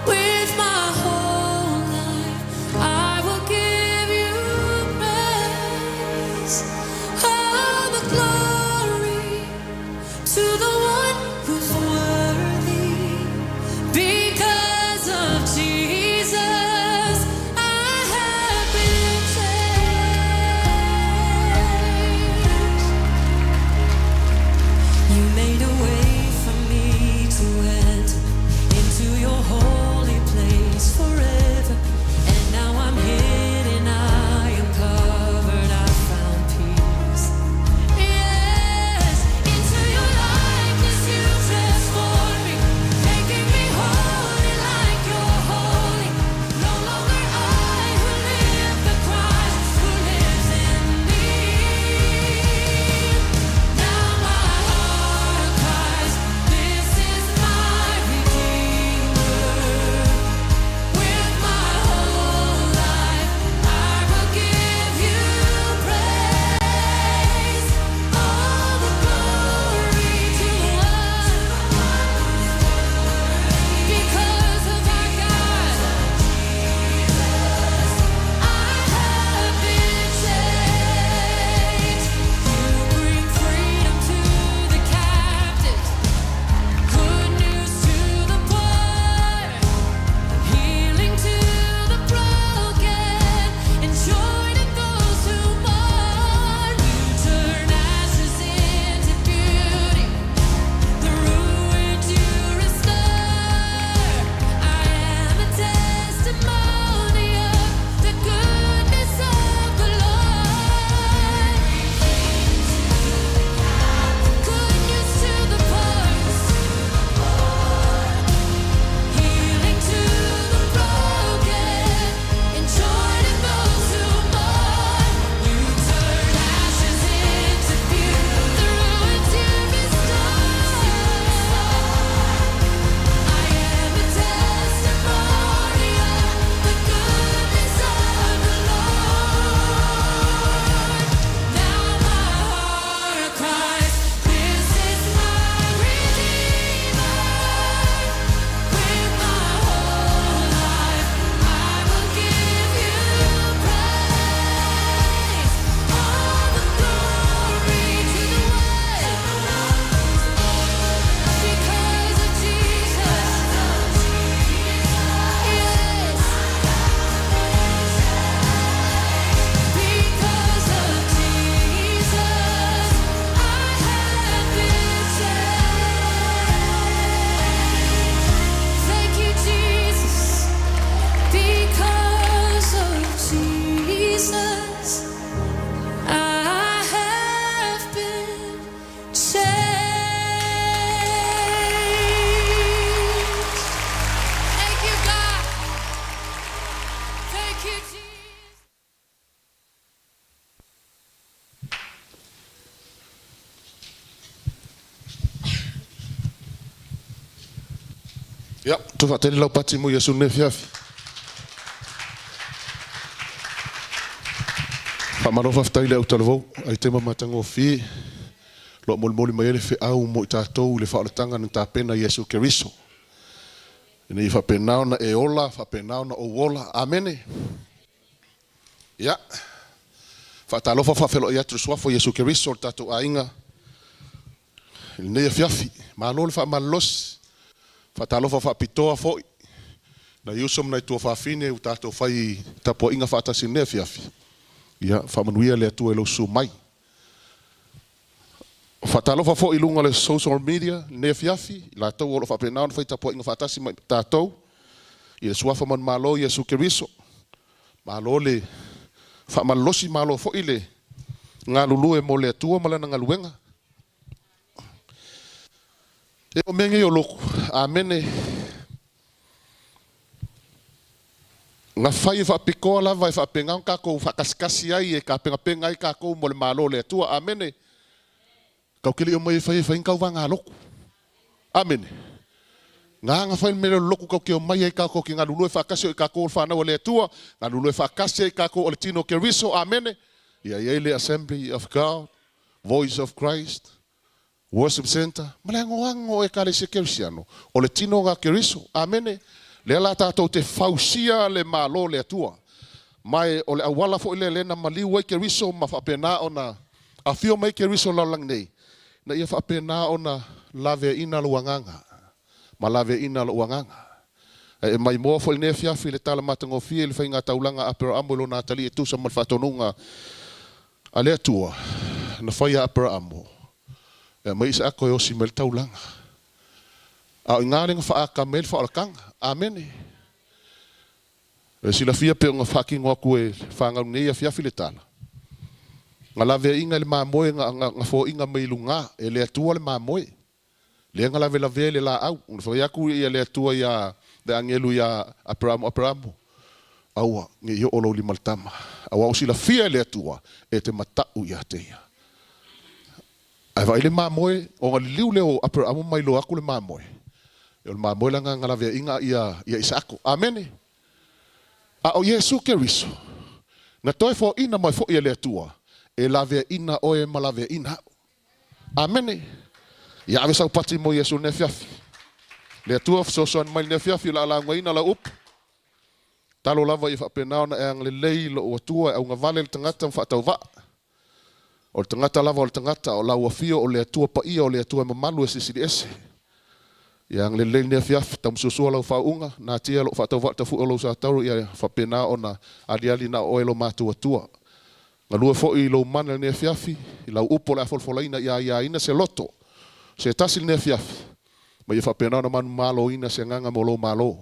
With my whole life, I will give you praise. All the glory to the one who's worthy. Because of Jesus, I have been changed. You made a way for me to enter into your holy place forever. And now I'm hidden, I am covered, I found peace. Yes, into your likeness you transformed me, making me holy like you're holy. No longer I who live, but Christ who lives in me. Now my heart cries, this is my Redeemer. With my whole life, Ia, tu whaatele lau pati mo Iesu ne fiafi. Whamalofa whtai le au talavou, ai te mamatango fi, lo moli mai ele au mo i tātou le whaalatanga na tā pena Iesu Keriso. Ina i whapenao na e ola, whapenao na o ola, amene. Ia, whaatalofa whawhelo i atu suafo Iesu Keriso, tātou ainga, nei fiafi, malo le whaamalosi, whaatalofa whaapitoa foi, na iusom nei tua whaafine u tātou whai tapo inga whaatasi nei fiafi. Ia, faamanuia le atua e lo su mai. Whaatalofa fo i lunga le social media, ne fiafi, la tau olo whapenao na whai tapo inga whaatasi mai tātou, i le suafa man malo Iesu Keriso, malo le whaamalosi malo fo i le ngā lulue mo le atua malana ngā luenga. E o menge o loko, amene. Nga whai whapikoa lava e whapengau kako whakaskasi ai e ka penga ai kako mo le malo le atua, amene. Kau kili o mai whai kau wanga loko, amene. Nga whai mele loko kau ki o mai ai kako ki ngā lulue whakasi o i kako o whanau le atua, ngā lulue whakasi ai kako o le tino Keriso, amene. Ia iei le Assembly of God, Voice of Christ, Worship Center, malangoango e kale se Kerisiano, o le tino ngā Keriso, amene. Le ala tātou te whausia le malo le atua. Mai o le awala fo ile lena maliu ai Keriso ma whapena o na awhio mai Keriso lalang nei. Na ia whapena o na lave ina luanganga. Ma lave ina luanganga. E mai moa fo ile fiafi le tala matango fie le whainga taulanga apera amo lo nā tali e tusa mal whatonunga a le atua. Na whaia apera amo. E mai isa ako e osi mel taulanga. Au ingarenga whaaka mel whaalakanga. Amene. E sila fia pe nga whaki ngoku e whangau nei a fiafi le tala. Nga lawe inga le maamoe nga fo inga meilunga e le atua le maamoe. Le nga lawe le la au. Nga whaiaku ia le atua ia le angelu ia aperamu. Aua, nge yo olo li maltama. Aua o sila fia le atua e te matau ia teia. Ai vai le maamoe o nga liu leo aperamu mailo aku le maamoe. E o le maamoe langa nga lawe inga ia isako. Amene. A o Iesu Keriso. Nga toi fo ina mai fo ia le atua. E lawe ina oe ma lawe ina. Amene. Ia ave sau pati mo Iesu ne fiafi. Le atua fsosoan mai ne fiafi la ala ina la up. Talo lava i whapenao na e ang le lei lo o atua au nga vale le tangata mwhaatau va. O le tangata lava o le tangata o lau afio o le atua pa ia o le atua mamalu e sisiri ese. Ia ang le lei ne fiafi tam susua lau whaunga na tia lo whaatau va tafu o lau sa tauru ia whapenao na aliali na oe lo mātua tua. Nga lua fo i lo mana ne fiafi i lau upo la folfolaina ia ina se loto. Se tasil ne fiafi. Ma ia whapenao na manu malo ina se nganga mo lo malo.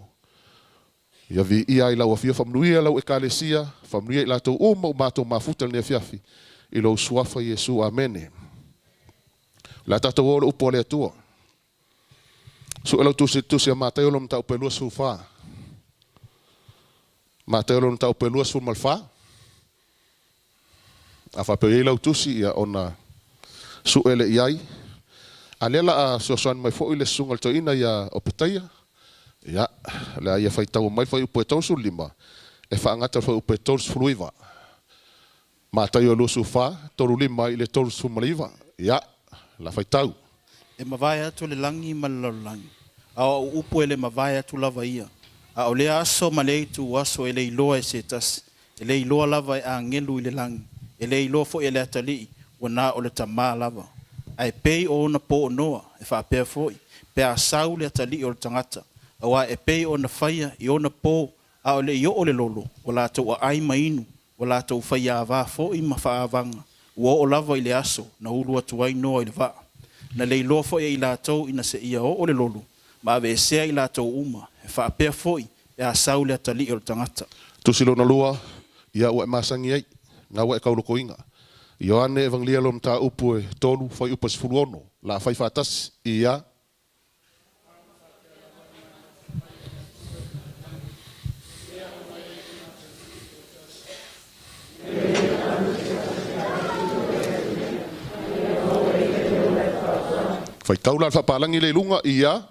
Ia vi ia i lau afia whamnuia lau ekalesia, whamnuia i lato uma o mātou mafuta ne fiafi. I lau suafa Iesu, amene. La tatou o le upo le atua. Su elau tusi a mātai olo mta upelua su wha. Mātai olo mta upelua su malwha. A whape i lau tusi ia ona su ele iai. A lela a sosoan mai fo i le sungal to ina ia Opetaia. Ia, la ia whaitau mai whai upo e tausu lima. E whaangata whai upo e tausu fruiva. Mātai olo su wha, toru lima i le tausu maliva. Ia, la whaitau. E mawai atu le langi malalolangi. A o upo ele mawai atu lava ia. A o le aso malei tu aso ele iloa e se tas. Ele iloa lava e a ngelu i le langi. Ele iloa fo ele atali. Wana o le tamaa lava. Ai pei o na po o noa. E whaapea foi. Pe a sau le atali o le tangata. Awa e pei o na whaia i o na po. A o le i o le lolo. O la tau a ai mainu. O la tau whaia a wā fo i mawha a vanga. Ua o lava i le aso. Na ulu atu ai noa i le vaa. Na le iloa fo i la tau ina se ia o le lolo. Ma ave e sea i la tau uma. E whaapea foi. E a sau le atali o le tangata. Tusilo na lua, ia ua e masangi ai. Ngā ua e kauloko inga. Ioane evangelialo mta upu e tolu, whai upa sifuru ono. La whai whātas i ia. Whai taula whapalangi le lunga i ia.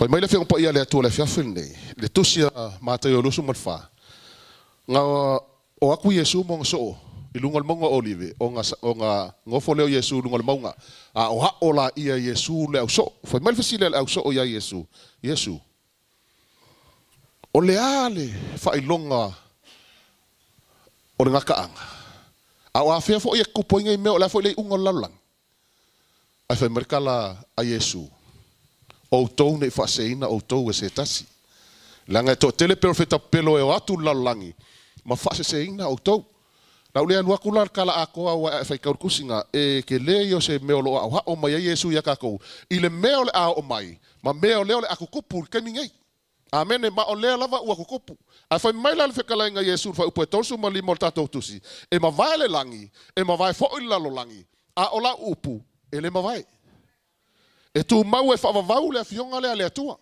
Fai mai le fiang pa ia le atua le fiafil nei. Le tusia mātai o lusu malfa. Ngā o aku Yesu mong so I lungal monga olive o nga ngofo leo Yesu lungal maunga. A o ha ola ia Yesu le au so. Fai mai fasile le au so o ia Yesu. Yesu. O le ale fai longa o le ngakaanga. A o afea fo ia kupo inga I mea o la fo le unga lalang. Ai fai marikala a Yesu. O tou ne whaseina o tou e se tasi. Langa to tele profeta pelo e o atu lalangi. Ma whaseina o tou. Na ule anua kula kala ako a fai kaurkusinga e ke leo se meolo au ha o mai Yesu ya kako. I le meo le a o mai. Ma meo leo le aku kupu ke mingei. Amen. Ma o lea lava ua kukupu. A fai mai la le whekala inga Yesu fai upo e tolsu ma limo tatou tusi. E ma vai le langi. E ma vai fo I lalo langi. A o la upu. E le ma vai. E tu mau e whaavavau le fionga le ale atua.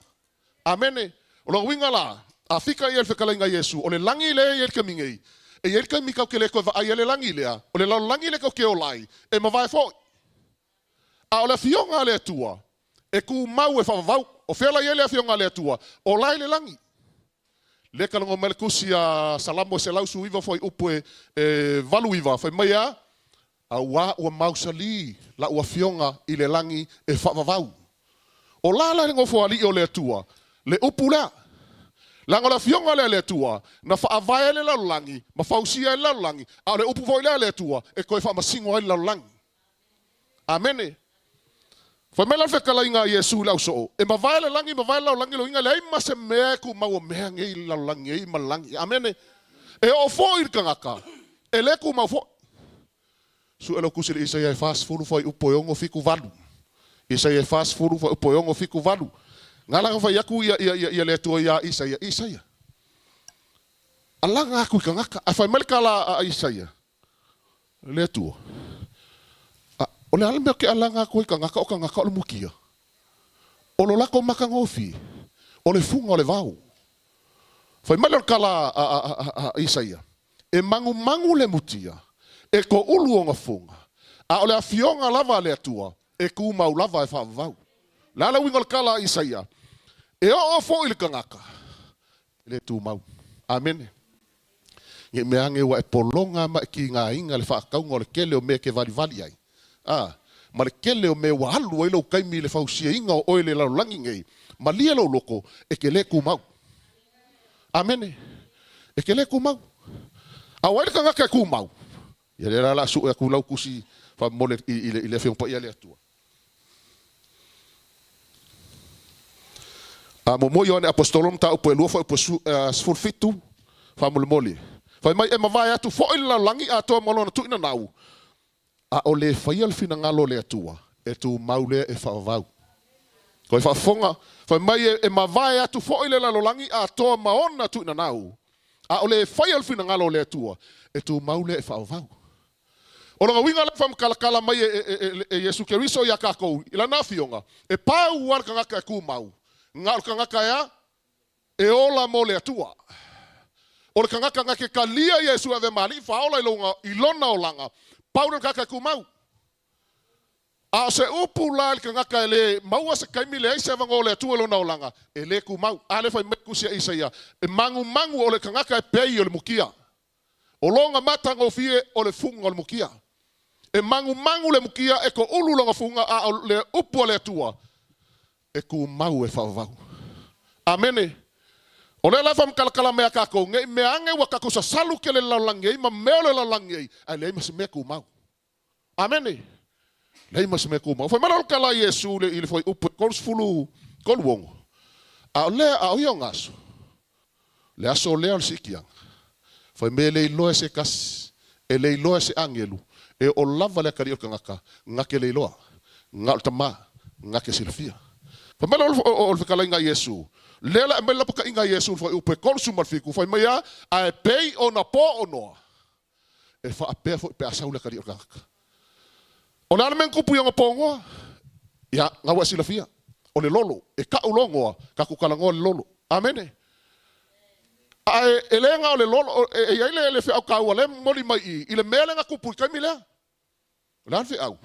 Amene. O la winga la. A fika I el whekala inga Yesu. O le langi le I el ka mingei. E el ka mikau ke le koe va ai le langi lea. O le lau langi le kau ke o lai. E ma vai fo. A o le fionga le atua. E ku mau e whaavavau. O whela I le fionga le atua. O lai le langi. Le kalongo melekusi a salamo se lausu iwa foi upu e valu iwa. Fai mai a. A ua mausali la ua fionga I le langi e whaavavau. O lala ringo fo ali o le atua. Le upu lea. Langa la fionga le atua. Na whaavaya le lalangi. Ma whausia le lalangi. A le upu foi le atua. E koe whaamasingo ai le lalangi. Amene. Fai mela whekala inga Yesu lau so. E ma vai le langi, ma vai lau langi lo inga le ai ma se mea ku mau mea ngei lau langi, ei ma langi. Amene. E o fo I kangaka. E le ku mau fo. Su elo kusiri Isaia e fast fulu fai upoyongo fiku valu. Isaia e fast fulu fai upoyongo fiku valu. Ngala fai yaku ia le tua ia Isaia. Isaia. Alanga aku kangaka. A fai melkala a Isaia. Le tua. O le alame ke alanga aku kangaka o kangaka o le mukia. O lo lako makangofi. O le funga o le vau. Fai melkala a Isaia. E mangu le mutia. E ko ulu o ngafunga. A ole a fionga lava le atua. E ku mau lava e whaavau. Lala wingal kala Isaia. E o fo I kangaka. Le tu mau. Amen. Nge meange wa e polonga ma ki ngā inga le whaakaunga o le kele o me ke vali ai. Ma le kele o me wa alu o ilo kaimi le whausia inga o oile lau langi ngei. Ma lia lau loko e ke le ku mau. Amen. E ke le ku mau. A waile kangaka e ku mau. Ia le la su e ku lau kusi fa mole I le fiong pa ia le atua. A mo yo ne apostolom ta upo lua fa upo sfur fitu fa mole. Fa mai e ma vai atu fo I la langi ato mo na tu ina nau. A o le fa ia fina ngalo le atua. E tu maule e fa vau. Ko fa fonga fa mai e ma vai atu fo I le la langi ato ma ona tu ina nau. A o le fa ia fina ngalo le atua. E tu maule e fa vau. O nga winga la fam kala mai e Yesu Keriso ya kako ila na fionga e pau war kangaka e ku mau ngal kangaka ya e ola mole atua o kangaka ngake kalia Yesu ave mali fa ola ilona olanga pau kangaka ku mau a se upu la kangaka le mau se kaimi le se vangole atua ilona olanga e le ku mau ale fa meku sia Isaia e mangu o le kangaka e pei o le mukia o longa matango fie o le funga o le mukia. E mangu le mukia e ko ulu longa funga a le upu le atua. E ku mau e whaavau. Amene. O le la fam kalakala mea kako. Nge me ange wa kako sa salu ke le lalangi. Ma meo le lalangi. A le ima se mea ku mau. Amene. Le ima se mea ku mau. Fai mara kala Yesu le ili foi upu. Kols fulu. Kol wongo. A le a oia ngaso. Le aso lea al sikiang. Fai me le iloa se kas. E le iloa se angelu. E o lava le kari o kangaka, ngake le iloa, ngal tama, ngake silfia. Pamela o whekala inga Yesu. Lela e mela puka inga Yesu fai upe konsu malfiku, fai mea a e pei o na po o noa. E wha a pea fai pe asau le kari o kangaka. O nana men kupu yonga pongoa, ia ngawa silfia. O le lolo, e ka ulongoa, ka kukalangoa le lolo. Amene. Ai e le nga o le lolo, e ia le fe au kaua le moli mai I le mele nga kupu kai milea. Lan fe au.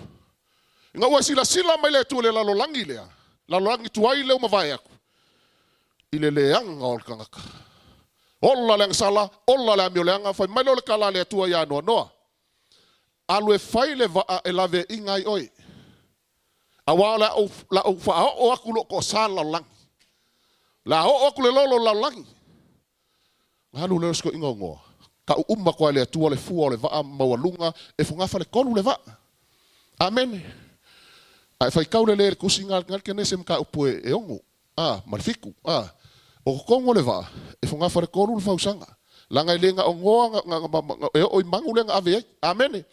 Nga wa sila mai le tu le lalo langi lea. Lalo langi tuai le uma vai aku. I le leanga o le kangaka. Ola le sala, ola le amio leanga, fai mai le kala le tua ia noa noa. Alu e fai le vaa e lave ingai oi. Awa la o fa o aku lo ko sala langi. La o aku le lolo la langi. Alu le sko ingo ngoa. Ka umma ko le tua le fua le vaa mawalunga e funga fa le kolu le vaa. Amen. Ai fai kaule le kusinga ngal ke nesem ka upu e ongo. Marifiku. O kongo le vaa e funga fa le kolu le fausanga. Langa i lenga o ngoa e o mangu lenga ave. Amen.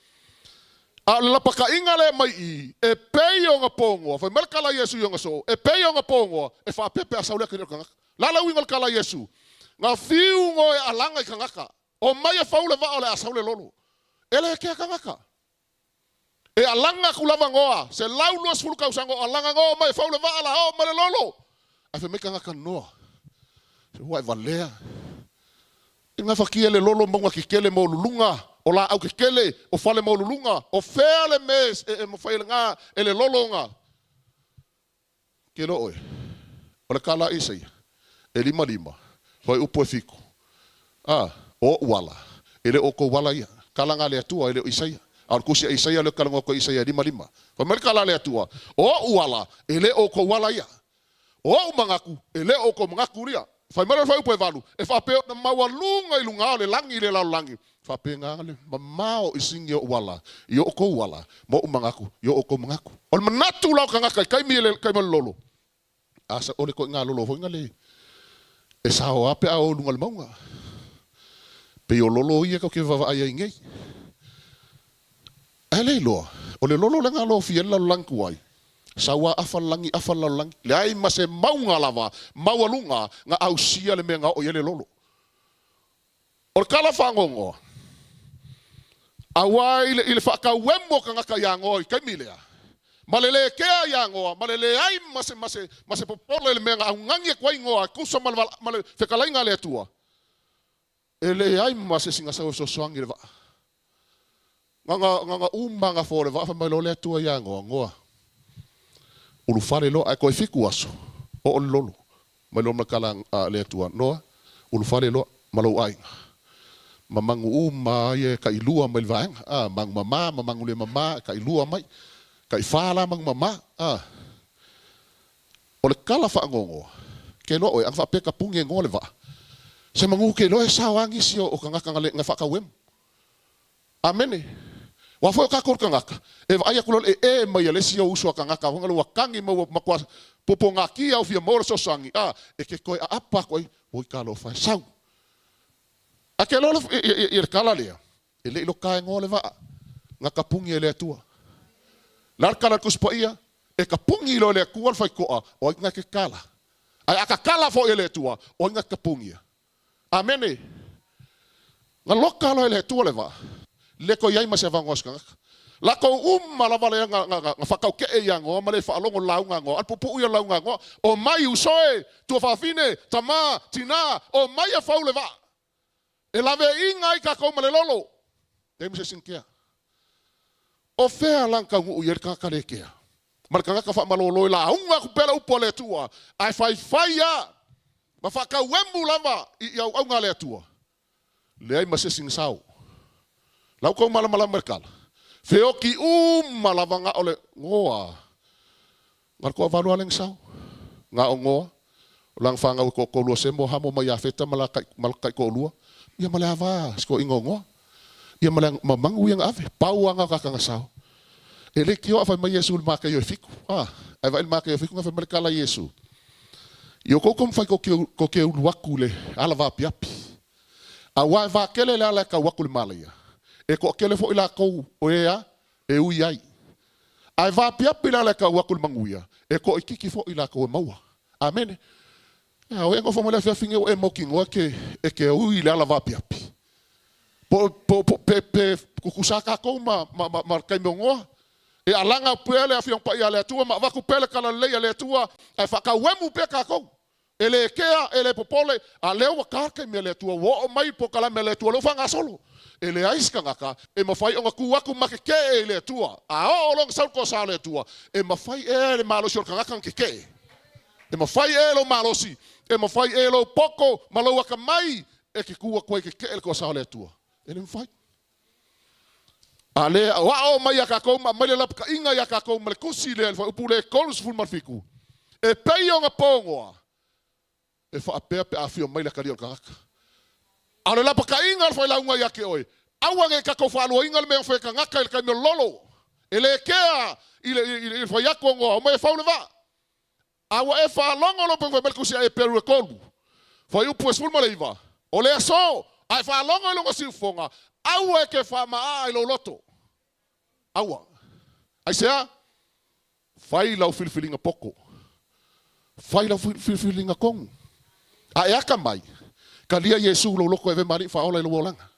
A la paka inga le mai I e peio nga pongo fa mer kala Yesu yo nga so e peio nga pongo e fa pepe asa ule kene kanga la winga kala Yesu nga fiu ngo e alanga I kangaka o mai e faule va ole asa ule lolo ele ke kangaka e alanga kulava ngoa se laulo sfulu ka usango alanga ngo mai faule va ala o male lolo a fe me kangaka noa se wa valea inga fa kiele lolo monga kikele mo lulunga o la au kele o fale mo lulunga o fele mes e mo fale nga ele lolonga ke lo oi o le kala isai e lima foi upo fiku o wala ele o ko wala ia kala nga le atua ele isai al kusi isai le kala ko isai lima fa mer kala le atua o wala ele o ko wala ia o mangaku ele o ko mangaku ria fa mer fa upo valu e fa pe na mawalunga I lunga le langi le la langi fa pe nga le mamao isingi o wala yo ko wala mo mangaku yo ko mangaku ol manatu la kanga kai mi le kai lolo asa ole ko nga lolo fo nga le e sa o ape a o lunga le maunga pe yo lolo ia ko ke va ai ngai ale lo ole lolo le nga lo fiel la langku ai sawa afalangi le ai mase maunga lava mawalunga nga ausia le menga o yele lolo o kala fangongo awai ile faka wemmo kanga kayango kai milea malele ke yango malele ai mase popole le menga ngangi kwai ngoa kusa mal fekala inga le tua ele ai mase singa so swangi le va nga umanga fore va fa malo le tua yango ngoa ulu fale lo ai ko fiku aso o lolo malo makala le tua no ulu fale lo malo ai mamangu uma ye ka ilua mai vaeng mang mama mamangu le mama ka ilua mai ka ifala mang mama o le kala fa ngongo ke no o ang fa peka punge ngole va se mangu ke lo e sawangi sio o kanga kanga le nga fa ka wem amene wa fo ka kor kanga e va ya kulol e mai le sio uso kanga ka ngalo wakangi mo makwa poponga ki au fia mor so sangi e ke koi apa koi o ka lo fa sau Akelo ir kala lea. Ele lo kai ngole va nga kapungi ele tua. Lar kala kuspaia e kapungi lo le kual fai ko o nga ke kala. Ai aka kala fo ele tua o nga kapungi. Amene. Nga lokalo ele tua le va. Le ko yai mase vangos ka. La ko la vale nga fakau ke e yango male fa longo launga ngo al pupu yo launga ngo o mai usoe tu fa fine tama tina o mai fa le va. E lave inga I ka koma le lolo. E mi se sinkia. O fea lanka ngu uyer ka kare kea. Marka nga ka fa malolo la unga ku pela upo le tua. Ai fai ya. Ma fa ka wembu lava I au unga le tua. Le ai ma se sing sau. Lau ko mala merkala. Feo ki malava nga ole ngoa. Marko valu aleng sau. Nga o ngoa. Lang fa nga ko lua sembo hamo ma ya feta malakai ko lua. Ia malava sko ingongo ia malang mamangu yang ave pauanga kakanga sao ele kio fa mai Yesu maka yo fiku ai vai maka yo fiku fa merkala Yesu yo ko kom fa ko ke wakule ala va piapi a wa va kele la ka wakul malaya e ko kele fo ila ko o ea e uyai ai va piapi la ka wakul manguia e ko ikiki fo ila ko maua amen o engo fo mala fa finge o emoking o ke e ke ui la va piapi po pe kukusaka ko ma kai mongo e alanga pele afiong pa ia le tua ma va ku pele kala le le tua ai fa ka wemu pe ka ko ele kea ele popole a leo ka ka me le tua wo mai po kala me le tua lo fanga solo ele aiska ngaka e ma fai onga ku aku ma ke ele tua a o long sau ko sa le tua e ma fai e le malo shor ngaka ke E mawhai e lo malosi. E mawhai e lo poko, malau aka mai, e ke kua koe ke ele ko sao le atua. E le mawhai. A le wao mai a kakou, mai le lapa ka inga a kakou, ma le kusi le alfa upu le kolus ful marfiku. E pei o ngā pōngoa. E wha apea pe a fio mai le kari o kakaka. A le lapa ka inga alfa ilaunga i ake oe. Awa nge kakou whaalua inga le mea wheka ngaka i le kaimio lolo. E le kea i le whaiako o ngoa, o mai e whaule wa. Awa e whaalongo lopo ngā melkusi a e peru e kolu. Whai upu e sulma le iwa. O le aso, a e whaalongo e longa siufonga. Aua e ke whamaa i lo loto. Aua. Ai sea, whai lau whilwhilinga poko. Whai lau whilwhilinga kongu. A e aka mai. Ka lia Yesu lo loko e ve mari whaola i lo langa.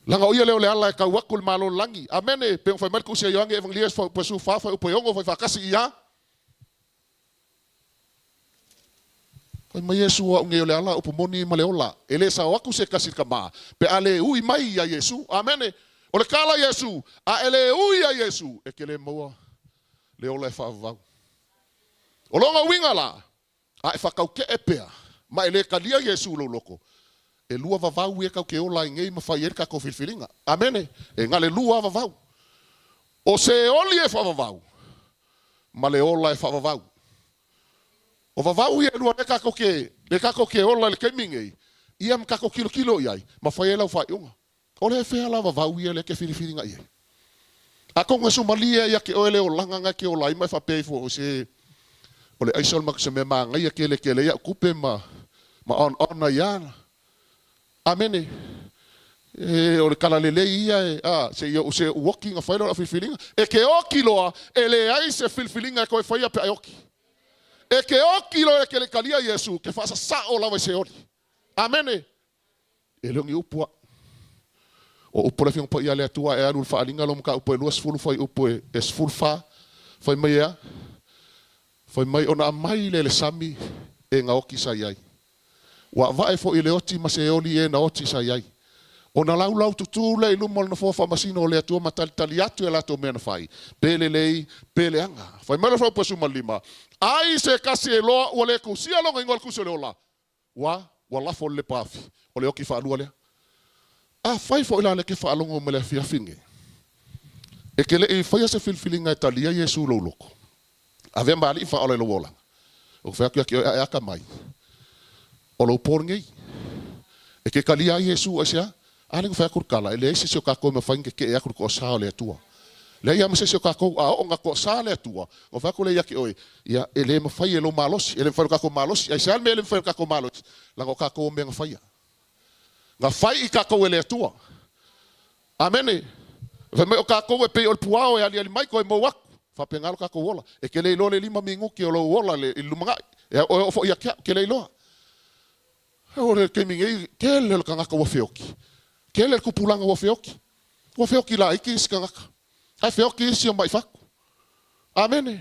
Langa oia leo le ala e kau aku le malo langi. Amene, peong whai melku sia yoange EVANGELISM pesu whawhai upoiongo whai whakasi ia. Oi mai Yesu o ngeo le ala upo moni ma le ola. Ele sa waku se kasi kama. Pe ale ui mai ya Yesu. Amen. O le kala Yesu. A ele ui ya Yesu. E ke le maua. Le ola e whaavau. O longa winga la. A e whakau ke e pea. Ma ele kalia Yesu lo loko. E lua vavau e kau ke ola i ngei mawhai e kako filfilinga. Amen. E ngale lua vavau. O se oli e whaavau. Ma le ola e whaavau. O vavau ia lua le kako ke ola le kemingei. Ia m kako kilo iai. Ma whai e lau whai unga. O le whea la vavau ia le ke whiriwhiringa iai. A konga sumalia ia ke oele o langanga ke ola ima whapei fo o se. O le aisol mak se me maa ngai ke le ia kupe ma ona iana. Amene. O le kala lele ia se walking a whailo a whiriwhiringa. E ke o kiloa e le ai se whiriwhiringa e koe whaia pe aioki. E ke o kilo e ke le kalia Yesu, ke whaasa sao lawa se ori. Amene. E leongi upua. O upo le fiong pa ia le atua e anu le whaalinga lo mka upo e luas fulu whai upo e sfulu wha. Whai mai ea. Whai mai ona mai le sami e nga oki sa iai. Wa vae fo i le oti ma se oli e na oti sa iai. O na lau tutu le iluma na fofa masino o le atua ma tali atu e lato mea na whai. Pele lei, pele anga. Whai mai le whau pasu malima. Ai se kasi e loa o le kusia longa ingol kusia le ola. Wa lafo le pafi. O le oki whaalua lea. A whai fo ila le ke whaalongo me le whiafinge. E ke le e whaia se whilwhilinga e talia Yesu lo loko. A vea maali i whaole lo wolanga. O whea kia ki e aka mai. O lo porngei. E ke kalia Yesu a sea. Aling whea kurkala. E le eise se o kako me whainge ke e akur ko sao le atua. Le ia mese se o kako a o nga ko sao le atua. O whea ko le ia ki oe. Ia e le mawhai e lo malosi. E le whai kako malosi. Ai sean me e le whai kako malosi. Langa o kako o mea nga whaia. Nga whai I kako e le atua. Amene. Whai o kako e pe o le puao e ali maiko e mo waku. Whape ngalo kako wola. E ke le ilo le lima mingu ki o lo wola le ilumangai. E o fo ia ke le iloa. O le kemingei ke le lo kangaka wa feoki. Ke le kupulanga wa feoki. Wa feoki la iki isi kangaka. Ai feoki isi o mai faku. Amene.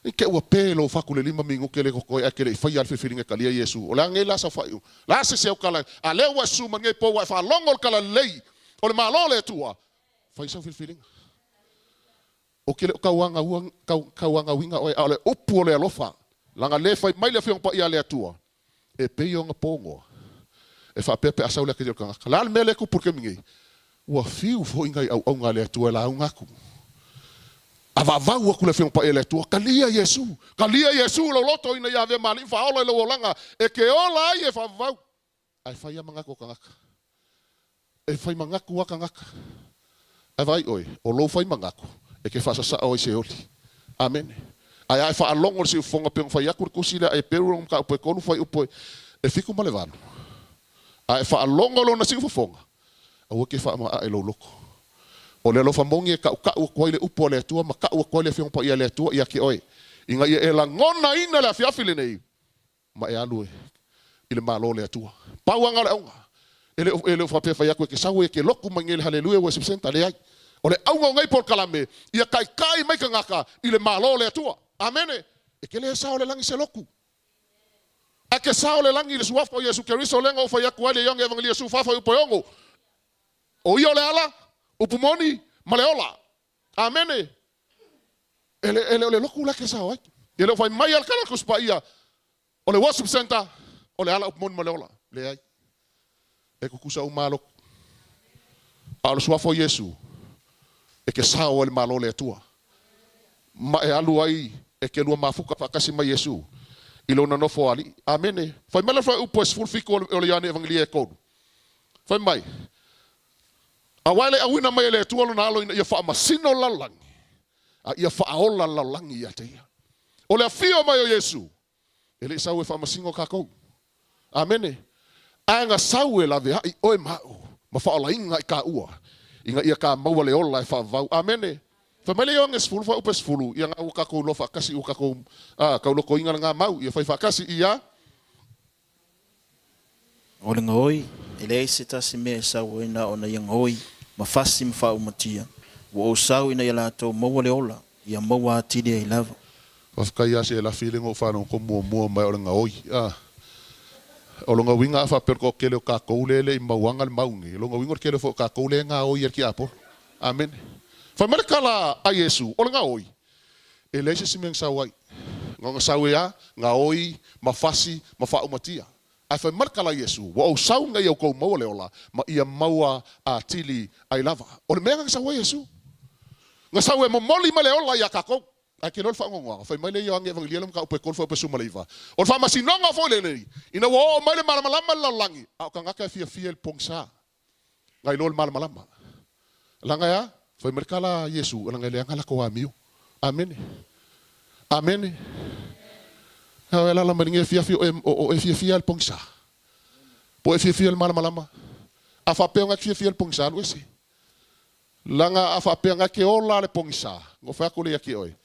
I ke ua pelo faku le lima mingu ke le kokoi a ke le whai alfi whiringa kalia Yesu. O le angei la sa whai u. La se seo kala. A leo wa suma ngei po wa wha longol kala lei. O le malo le tua. Whai sa whiringa. O ke le kauanga winga oe a le upu o le alofa. Langa le whai mai le whiong pa ia le atua. E pei o nga pongo. E wha pepe asau le kiri o kangaka. La me le kupu ke mingi. Ua fiu fo ingai au ngā le atua e la au ngaku. A vavau aku le whiong pa ia le atua. Kalia Yesu. Kalia Yesu lo loto ina ia ve mali. Wha ola i lo olanga. E ke ola ai e wha vavau. Ai whai a mangako kangaka. E whai mangaku wa kangaka. Ai vai oi. O lo whai mangaku. E ke wha sasa o i se oli. Amen. Ai wha alongo si ufonga peong whai akur kusile. Ai peru ka upo e kolu whai upo e fiku malevano. Ai wha alongo lo na si ufonga. Aua ke wha maa e lo loko. O le lofa mongi e ka ua kwa le upo le atua. Ma ka ua kwa le whiong pa ia le atua. Ia ke oi. Inga ia e la ngona ina le afiafile nei. Ma e alue. Ile malo le atua. Pauanga le aunga. Ele ufa pe whai aku e ke sau e ke loku mangele Halleluiah worship center le ai. O le aunga ngai por kalame. Ia kai mai ka ngaka. Ile malo le atua. Amene. E ke le sao le langi se loku. A ke sao le langi le suafa o Yesu Keriso lenga ufa yaku ale yonga EVANGELISM sufafa upo yongo. O iyo le ala. Upumoni. Maleola. Amene. Ele loku la ke sao ai. I le fai mai al kala kuspa ia. O le worship center, o le ala upmon ma le ola. Le ai. E kukusa umalok. A le suafo Yesu. E ke sao le malo le atua. Ma e alu ai e ke lua mafuka whakasi mai Yesu. I lona nofo ali. Amene. Fai mele fai upos fulfiko o le iane evangelia e kodu. Fai mai. A waile a wina mai le atua lona alo ia wha masino lalangi. A ia wha aola lalangi ia te ia. O le afio mai o Yesu. E le sau e wha masingo kakou. Amene. Anga sau e lave hai oe mau. Ma wha ola inga i ka ua. Inga ia ka maua le ola e wha vau. Amene. Famele yo nges fulu fa upes fulu ia nga uka ko lofa kasi uka ko ka loko inga nga mau ia fa kasi ia ole ngoi ele sita si me sa wena ona yang hoi mafasi mfa umatia wo sau ina yala to mo le ola ia mo wa tidi I love of kaya se la feeling of fano ko mo mai ole ngoi ole nga winga fa perko kele ka ko lele mawanga maungi lo nga winga kele fo ka ko le nga o ia ki apo amen. Fa kala a Yesu, o nga oi. E leise si meng sawai. Nga sawea, nga oi, mafasi, mafa umatia. Ai fa kala Yesu, wa o sau nga iau kou maua leola, ma ia maua a tili ai lava. O le mea nga sawa Yesu. Nga sawe mo moli ma leola ia kako. Ai ke nol fa ngonga, fa mai le yo ange evangelium ka upe kol fa upe sumalaiva. O fa masinonga fo le nei. Ina wo mai le malamalama lalangi. Au ka ngaka fia el pongsa. Ngai lol malamalama. Langa ya? Foi merkala Yesu lang ele ngala ko amiu. Amen. Amen. Ha ela la maringe fia o fia el pongsa. Po fia el malama. Afa pe nga fia el pongsa wesi. Langa afa pe nga ke ola le pongsa. Ngo fa ko le ki oi.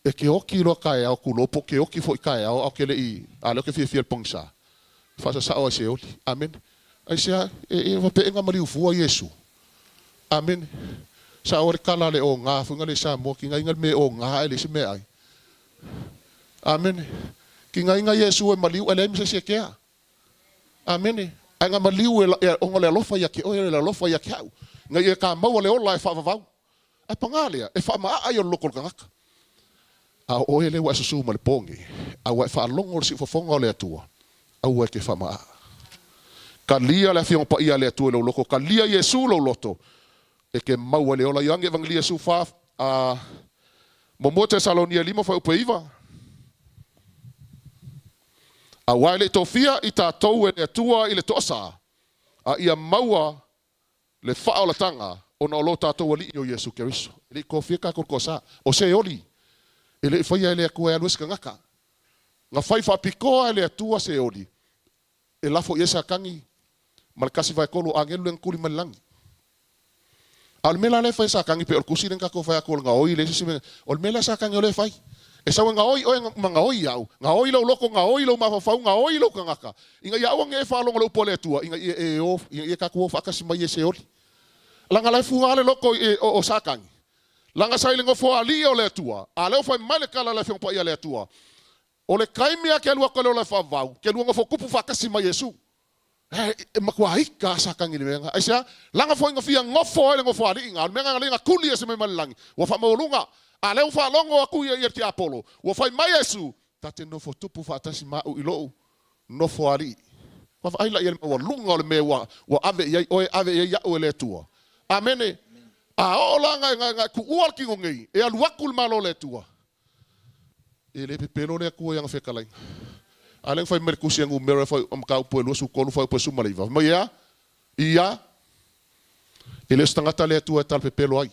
E ke oki lo kai au ku lopo ke oki foi kai au ke le I. Ale ke fia el pongsa. Fa sa o se oli. Amen. Ai sia e va pe nga mari fu Yesu. Amen. Sa ore kala le o nga funga le sa mo kinga inga me o nga ele se me ai. Amen. Kinga inga Yesu e maliu ele mi se kea. Amen. Anga maliu e o le lofa ya ke o le lofa ya ke au. Nga ye ka mau le ola e fa vau. Ai pangalia e fa ma ai o lokol kangaka. A o ele wa susu mal pongi. A wa fa longo si fofonga le atua. A wa ke fa ma. Kalia le fiong pa ia le atua lo loko kalia Yesu lo loto. E ke maua le ola yang evangelia su fa mo Tesalonia 5 fa upeiva a waile tofia I tatou e le atua I le tosa a ia maua le fa'ola tanga ona lo tatou ali o Yesu Keriso le kofia ka kosa o se oli ele faia ele ku e alus ngaka nga fai fa pikoa le atua se oli e lafo yesa kangi malkasi vai kolo angelu len kuli malangi. Al mela le fai sa kangi pe orkusi den ka ko fa ko nga oi le si ol mela sa kangi le fai e sa nga oi nga oi au nga oi lo loko nga oi lo ma fa nga oi lo kangaka inga ya wang e fa lo lo pole tua inga e o e ka ko fa ka si mai se oli langa le fu ale loko o sa kangi langa sai le ngofo ali o le tua ale o fa male kala le fo pa ia le tua o le kaimia ke lu ko le fa vau ke lu ngofo kupu fa ka si mai Yesu makuaika sa kangi menga asia langa fo nga fia ngofo ele ngofo ali nga menga nga kuli ese me malangi wa fa molunga ale u fa longo aku ye ti apolo wa fa mai Yesu tate no fo tupu fa tasi ma u ilo no fo ali wa fa ila ye wa lunga le me wa ave ye o ave ye ya o le tua amene a o langa nga ku ual ki ngei e alu akul malo le tua ele pepelo le ku yang fe kalai aleng fai merkusi yang umera fai kau puelu su kolu fai puesu maliva. Mo ia ele stangata le tua tal pepelo ai.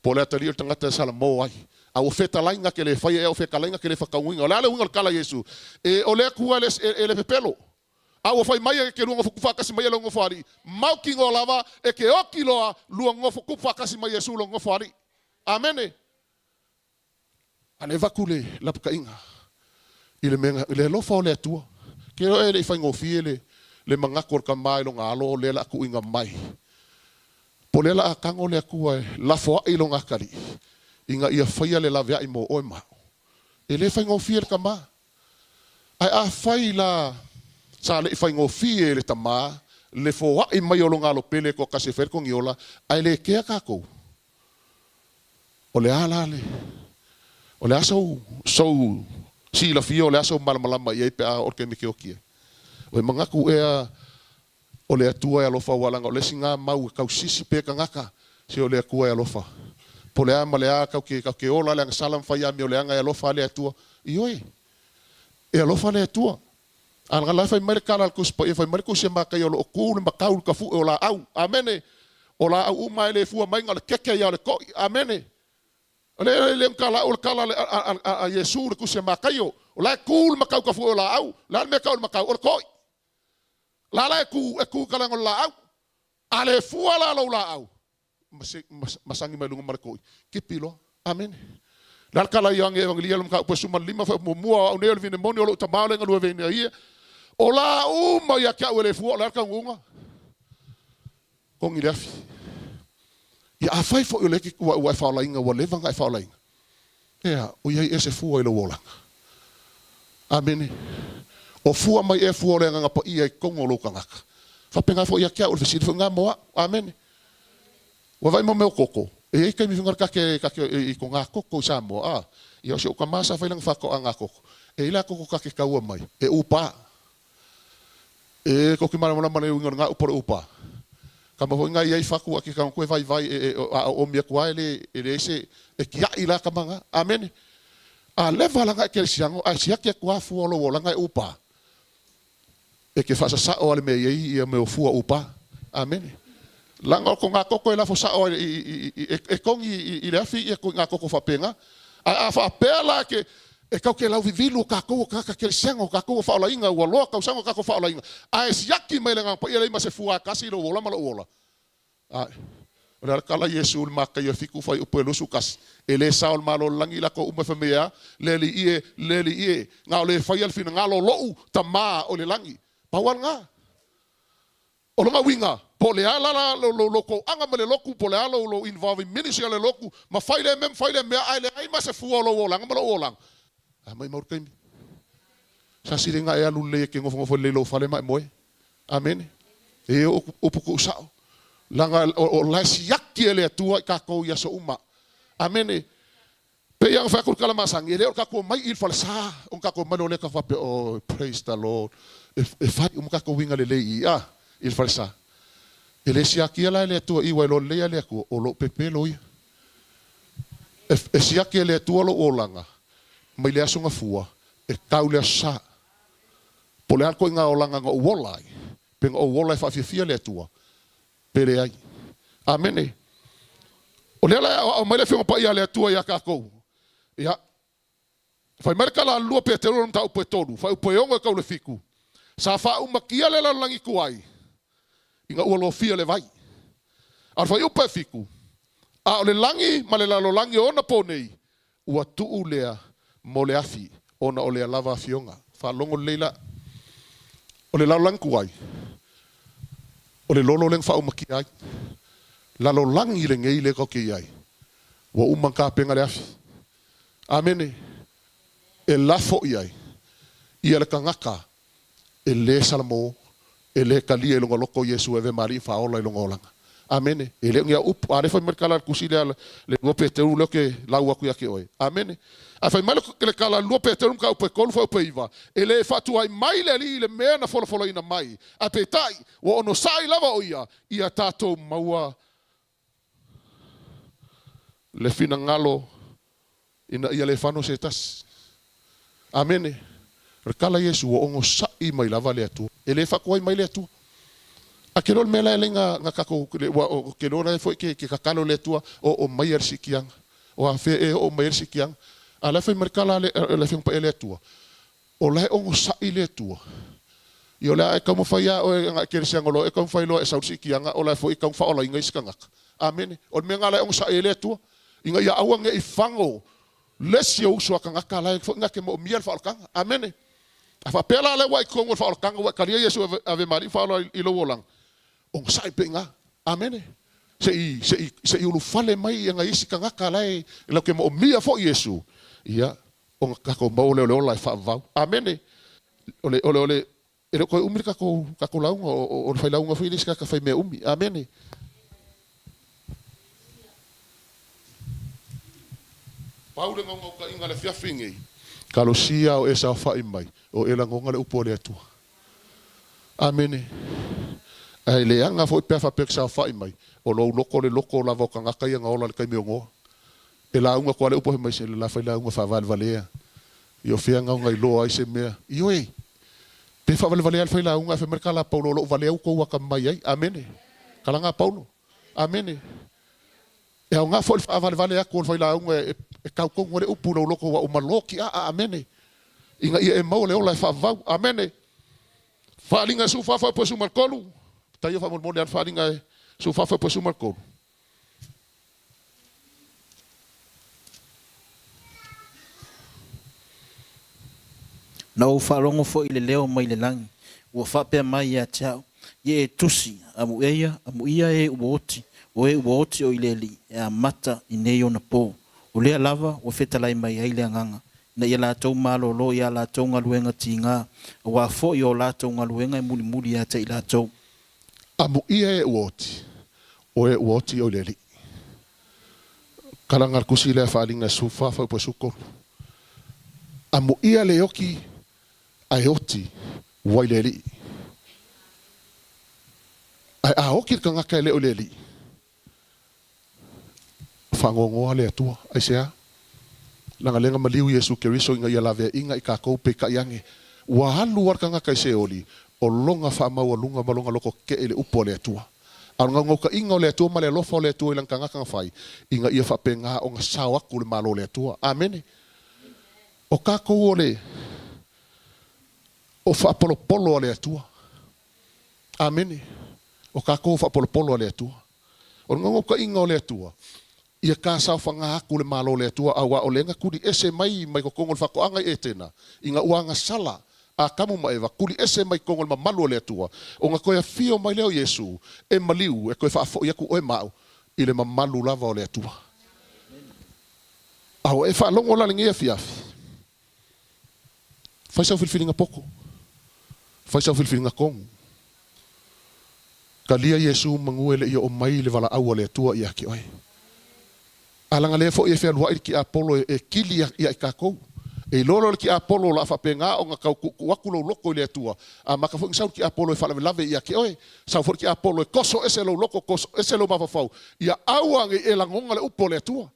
Pole atali stangata salamo ai. A ofeta lainga que le fai e ofeta lainga que le fa kauinga. Ole ale ungal kala Yesu. E ole ku ele pepelo. A o fai mai ke luongo fuku fakasi mai longo fari. Mau kingo lava e ke okiloa luongo fuku fakasi mai Yesu longo fari. Amene. Ane vakule lapka inga. Ile menga ile lo fa le tua ke ele fa ngofi le manga kor ka mai lo ngalo le la ku inga mai pole la kango le ku la fo i lo ngakali inga ia fa le la via i mo o ma ele fa ngofi ka ma ai a fa la sa le fa ngofi le tama le fo i mai lo ngalo pele ko ka se fer con iola ai le ke ka ko o le ala le O le aso so si la fio le aso malama ia pe a o ke me ke okia. O mangaku ea o le atua e alofa walanga o le singa mau kau sisi pe kangaka se o le akua e alofa. Po le ama le a kau ke ola le salam fai ami o le anga e alofa le atua. Ioi. E alofa le atua. Anga la fai mere kala kuspa e fai mere kusia makai o lo ku le makau ka fu o la au. Amene. O la au mai le fu mai ngale keke ia le ko. Amene. Le kala o kala a Yesu le kusia makai o la ku le makau ka fu o la au. La me kau le makau o ko. La ku kala ngol la au. Ale fu la la au. Masangi mai lunga markoi. Kipilo. Amen. Lal kala yang evangelium ka pesuma lima fa mua o neel vine moni o lo tamale ngalu vene ia. Ola uma ya ka wele fu la ka ngunga. Kong ilafi. Ya afai fo yo leki wa fa la inga wa leva ngai fa la inga. Ya o ia ese fu ilo wola. Amen. O fu mai e fu le nga pa ia kongo lo kanga. Fa penga fo ya ka o fisi fo nga mo. Amen. Wa vai mo me koko. E kai mi fingar ka ke I ko nga koko sa mo. Ia se o ka masa fa lang fa ko anga koko. E ila koko ka ke ka mai. E upa. E ko ki mara mane nga upor upa. Ka mo nga ia fa ku ki ka ko vai o mi ko ele se e ki ila ka manga. Amen. A leva la nga ke siango a sia ke ko fu lo la nga upa. E ke fa sa o le me ia me o fu upa. Amen. Langa ko nga koko ela fo sa o e kong I le afi e ko nga koko fa penga a fa pela ke e ka ke la vivilu ka ko ka ke sengo ka ko fa la inga wa lo ka sengo ka ko fa la inga a es yaki mai lenga pa ele ma se fua kasi lo wola malo wola a ora kala Yesu ma ka yo fiku fa upo lo sukas ele saul malo langi la ko uma famea leli ie nga le fa yel fina nga lo tama o le langi pawal nga o longa winga po le ala lo ko anga mele loku po le ala lo involve ministry le loku ma faile me ai ma se fu lo wolang ma lo wolang a mai mo kai sa siringa e alu le ke ngofo le lo fale mai moe amen e o puku sa langa o la siaki ele tua ka ko ya so uma amen pe yang fa ko kala masang ele ka ko mai il fale sa on ka ko malo le ka fa pe oh praise the Lord if fa ka ko winga le il fale sa ele siaki ala le tua I lo le ale ko o lo pepe lo ia e siaki le tua lo olanga mai le asunga fua e kaule sa po le ko nga olanga nga wolai pe o wolai fa fia le tua pere ai amen o le ala o mai le fio pa ia le tua ia ka ko ia fa marka la Leaupepe ro ta Opetaia fa upoionga ka le fiku sa fa uma kia le langi kuai inga ualo fia le vai. Ar fai upa fiku. A o le langi, ma le lalo langi ona ponei. Ua tuu lea mo le afi. Ona o lea lava fionga. Fa longo leila. O le lalo langi kuai. O le lolo leng fa umaki ai. Lalo langi le ngei le koki ai. Ua umanka penga le afi. Amene. E lafo iai. Ia le kangaka. E le salamo. Ele kali e longa loko Yesu eve mari fa ola longa olanga. Amen. Ele ngia up are fa merkala kusile le Leaupepe lo ke laua ku yake oi. Amen. A fa malo ke le kala Leaupepe ka upe kol fa upe iva. Ele fa tu ai mai le me na folo ina mai. A petai wo ono sai lava oia ia tato maua le fina ngalo ina ia le fano setas. Amen. Rekala Yesu o ongo sai mai lava le atu. Ele fa koi mai le atu. A ke rol mela elenga nga kako ke rol foi ke kakalo le tua o mai sikiang. O a fe o mai sikiang. A la fe merkala le fe pa ele tua. O la ongo sai le tua. Yo la e como faia o nga ke siangolo e como failo e sau sikianga o la foi ka fa ola inga iskanga. Amen. O me ngala ongo sai le tua. Inga ya awanga I fango. Lesio so kanga kala nga ke mo miel fa kanga. Amen. Afa pela le wai kongo fa kanga wa karia Yesu ave mari fa I lo wolang. On sai penga. Amen. Se ulu fale mai nga isi kanga kala e lo ke mo mia fo Yesu. Ia on ka ko mo le ola fa va. Amen. Ole e ko umri ka ko laung o fa laung fa ilis ka fa me umi. Amen. Paule ngau ka inga le fiafingi. Kalosia o esa whai mai. O ela ngonga le upo le atua. Amene. Ai le anga fo pe fa peksa fa mai o lo loko le loko la voka nga kai nga ola le kai miongo e la unga kwa le upo mai se le la fa la unga fa val valea io fia nga nga lo ai se me io e pe fa val valea fa la unga fa merkala paulo lo valea ko wa ka mai ai amene kala nga paulo amene e nga fo fa val valea ko fa la unga e ka ko ngore upo lo loko wa o maloki amene inga e mo le ola fa va amene fa linga su fa po su markolu Tayo fa mo le alfari nga so fa po su marko. Na o wharongo fo i le leo mai le langi. Ua whapea mai a tiao. Ye e tusi, amu ia e uoti. O e uoti o i le li, e a mata i nei o na pō. O lea lava, o whetalai mai ai le anganga. Na ia lātou mālolo, ia lātou ngaluenga ti ngā. Ua fo i o lātou ngaluenga e muli muli a te i lātou. Amu ia e uoti. O e uoti o leli. Kalangar kusi le whalinga sufa fa po suko. Amu ia le oki ai oti wai leli. Ai a oki ka ngaka le o leli. Whangongoa le atua. Ai sea. Langa lenga maliu Yesu Keriso inga ia lave inga i ka koupe ka iange. Wa halu war ka ngaka se oli. O longa whamau o lunga malonga loko ke ele upo le atua. Arunga ngauka inga o le atua ma le lofa o le atua ilang kangaka ngawhai. Inga ia whapenga o nga sawaku le malo le atua. Amene. O kako o le. O whapolopolo o le atua. Amene. O kako o whapolopolo o le atua. O ngauka inga o le atua. Ia ka sao whanga haku le malo le atua. Awa o lenga kuri ese mai ko kongol whakoanga e tena. Inga uanga sala. A kamu maeva kuri ese mai kongol ma malu le atua o nga koia fio mai leo Yesu e maliu e koe faafo iaku o e mau i le mamalu lava o le atua au e whaalongo la lingia fiafi whaisau filfilinga poko whaisau filfilinga kongu ka lia Yesu manguele ia o mai le wala au le atua ia ki oe alanga le fo e fea luai ki Apollo e kili ia i kakou e lolo ki Apollo la fa penga o nga waku lo loko le atua a maka fo ngau ki Apollo e fala lave ia ki oe sa fo ki Apollo e koso ese lo loko koso ese lo mafafau ia awang e langonga le upo le atua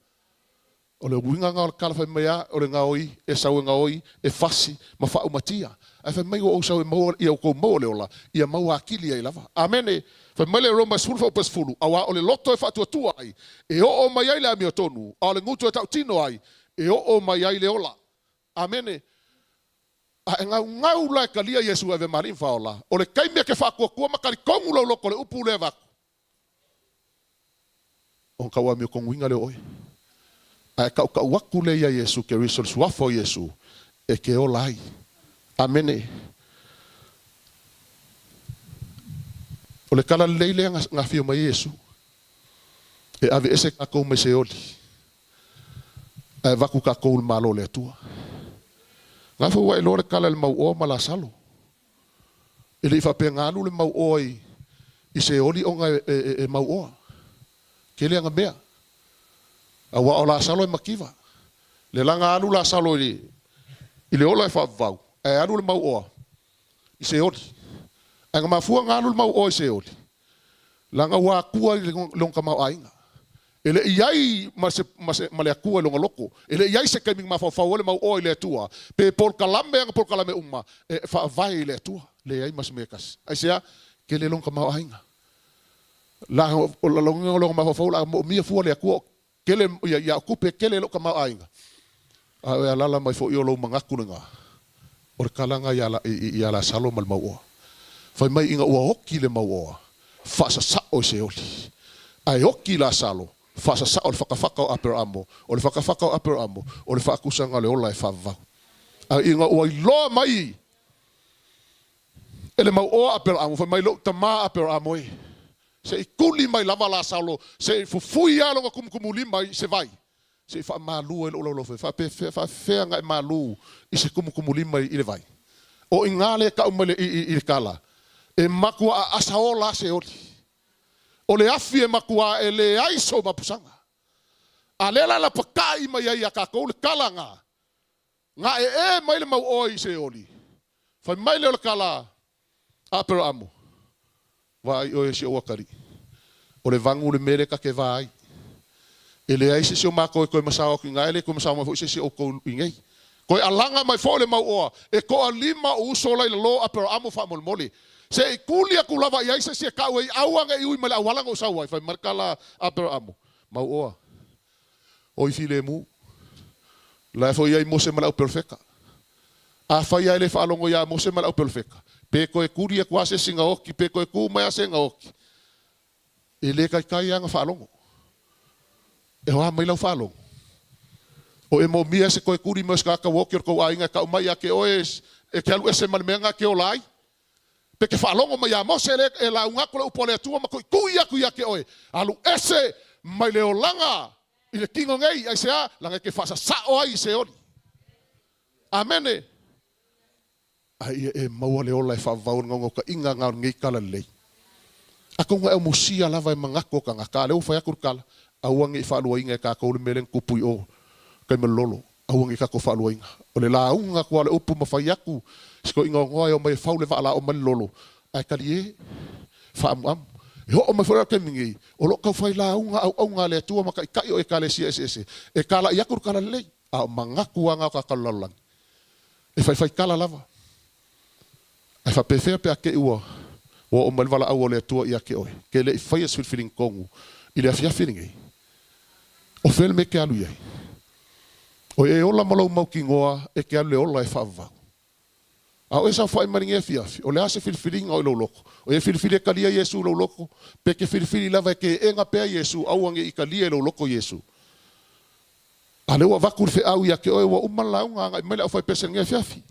o le winga nga kala fa mea o le ngaoi e sa ngaoi e fasi ma fa umatia ai fa mai o sa mo ia ko mo le ola ia mau akili ai lava amene fa mai le Roma sulfa pas fulu awa o le loto e fa tua ai e o mai ai le amiotonu o le ngutu e tautino ai e o mai ai le ola amene a ngau la kalia Yesu ave marin faola o le kaimia ke fa ko makari kongu lo loko le upu le vaku on kawa mi kongu inga le oi a ka waku le ya Yesu ke risol swafo Yesu e ke olai amene o le kala leile nga fio mai Yesu e ave ese ka ko me se oli e vaku ka ko malo le tua nga fo wa lore kala le mau o mala salo ele fa penganu le mau oi i se oli onga e mau o ke le nga bea a wa ola salo e makiva le langa anu la salo ile ola e fa vau e anu le mau o i se oli anga mafua nga anu le mau o i se oli langa wa kua le longa mau ainga ele iai male akua longa loko ele iai se kaming mafafau le mau o le tua pe por kalame uma e fa vai le tua le iai mas mekas aisia ke le longa mau ainga la longa mafafau la mi fu le akua ke le ya kupe ke le longa mau ainga a lala mai fo yo lo mangaku nga or kalanga ya la salo mal mau o fa mai inga o hoki le mau o fa sa o se oli ai hoki la salo fasa sa o le whakawhaka o apero amo, o le whakawhaka o apero amo, o le whaakusanga le ola e whawau. A inga ua i loa mai, ele mau o apero amo, whai mai lo tama apero amo e. Se i kuli mai lava la salo, se i fufui alonga kumkumuli mai se vai. Se i wha malu e lo lofe, wha whea ngai malu i se kumkumuli mai i le vai. O i ngale ka umale i le kala, e makua a asaola se ori. O le afi e makua e le aiso mapusanga. A lela la pakai mai ai a kakou le kalanga. Nga mai le mau oi se oli. Fai mai le kala a pero amo. Vai o si o wakari. O le vangu le mere ka ke vai. Ele ai se o mako ko masao ki ngai ko masao mo se o ko ingei. Ko alanga mai fo le mau o e ko alima o so lai lo a pero amo fa moli. Se ikulia kulava ia se ka we awanga i mala awala o sa wai fai markala a pero amo. Mau o. Oi file mu. La fo ia mo se mala o perfecta. A fai ele fa longo ia mo se mala o perfecta. Pe ko e kuria kwa se singa oki pe ko e ku mai se nga oki. Ele kai anga fa longo. E hoa mai lau fa longo. O e mo mia se ko e kuri mo ska ka woki ko ainga ka mai ake oes e ke alu ese malmenga ke olai. Pe ke fa longo mai mo se le e la unga ko le upole tua ma ko kuia ke oe. Alu ese mai le olanga i le kingo ngai ai se a langa ke fa sa o ai se oli. Amene. Ai e mau le ola e fa vau ngongo ka inga nga ngai kala lei. Ako nga e musia lava e mangako ka ngaka le ufa yakur kala. Awangi fa lua inga ka ko le melen kupui o kai melolo. Awangi ka ko fa lua inga. O le la unga ko le upu mafayaku. Sko inga ngoa o mai fa le va ala o melolo. Ai kalie fa am. Yo o mai fora ke mingi. O lo ka fa la unga au nga le tua maka kai o e kale ss. E kala yakur kala lei. A mangaku anga ka kalalang. E fai kala lava. Ai fa pefe pe ake ua. O malvala au le tua ia ke oi. Ke le fai as feeling kongu. Ile afia feeling ei. O fel me ke alu ia. O e ola malau mau ki ngoa e ke alu le ola e whaava. A o e sa whai maringe e fiafi. O le ase feeling o ilo loko. O e feeling e kalia Yesu lo loko. Pe ke feeling lava ke e nga pea Yesu au ange i kalia lo loko Yesu. A le ua vakur fe au ia ke oi wa umalaunga ngai mele au whai pesen nge fiafi.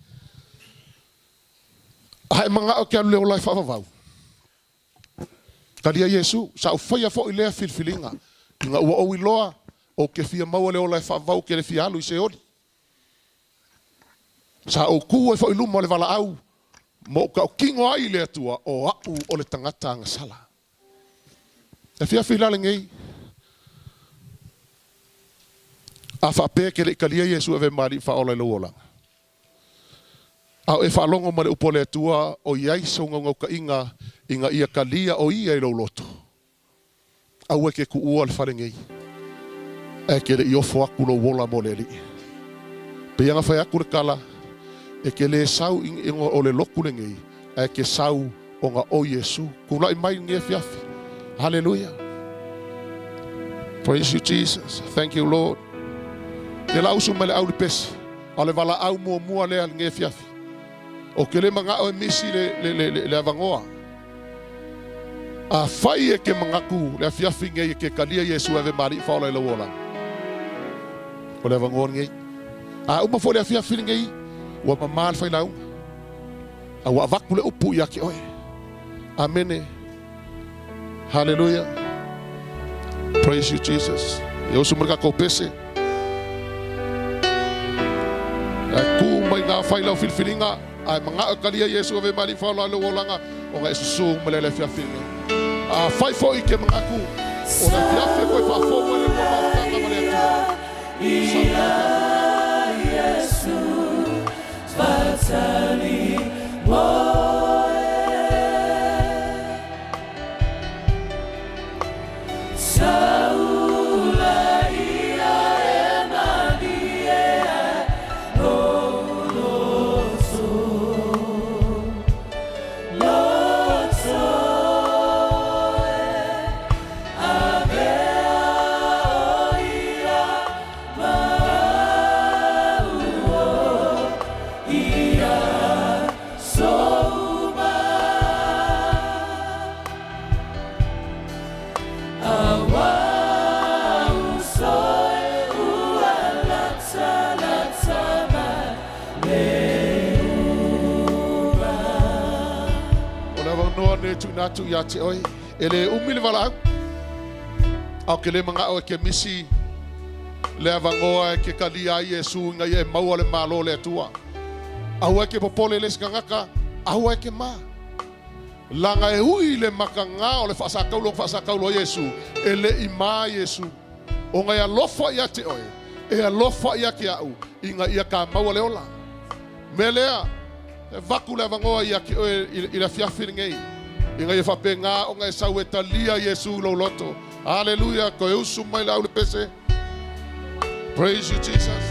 A e manga o ke alu le ola e whaava. Kalia Yesu, sa ufaya fo ilea filfilinga. Nga ua o iloa, o ke fia maua le ola e whavau ke le fia alu i se ori. Sa o kua e fo iluma le vala au, mo ka o kingo ai le atua, o au o le tangata anga sala. E fia fila le ngei. A whape ke le kalia Yesu e ve mari wha ola i lo ola. Au e whalongo ma le upole atua, o iai songa ngau ka inga ia kalia o ia i loto. Au e ke ku ua le wharengei. E ke le iofo aku lo wola mo le li. Pe ianga whai aku le kala, e ke le sau ingo o le loku le ngei, e ke sau o nga o Yesu. Kula i mai nge fiafi. Halleluiah. Praise you Jesus. Thank you Lord. Te la usu mele au li pesi. O le vala au mua lea nge fiafi. O ke le manga o emisi le avangoa. A fai e ke mangaku le afiafi ngai ke kalia Yesu ave mari faula i lawola. O le avangoa ngai. A uma fo le afiafi ngai wa mamal fai lau. A wa vaku le upu ia ke oe. Amene. Halleluiah. Praise you Jesus. Eu sou marca ko pese. A ku mai nga fai lau filfilinga. A manga kalia Yesu ave mari faula i lawola o nga esu mele le afiafi ngai. A fai fo i ke mangaku o na fiafe koe pa fo mo le mo pa mare atua. Yesu fatali moe saula ia e malie loso Natu ya te oi ele umile vala au ke le manga o ke misi le avangoa ke kalia Yesu nga ye maua le malo le tua au ke popole le skangaka au ke ma langa e hui le makanga o le fasa kaulo Yesu ele ima Yesu O ngai alofa ia te oe. E alofa ia ki au. Inga ia ka maua leola. Melea. E vaku le vangoa ia ki oe i la fiafiri ngei. Inga ia whape ngā o ngai sau e talia Yesu lo loto. Halleluiah. Ko e usu mai la aule pese. Praise you, Jesus.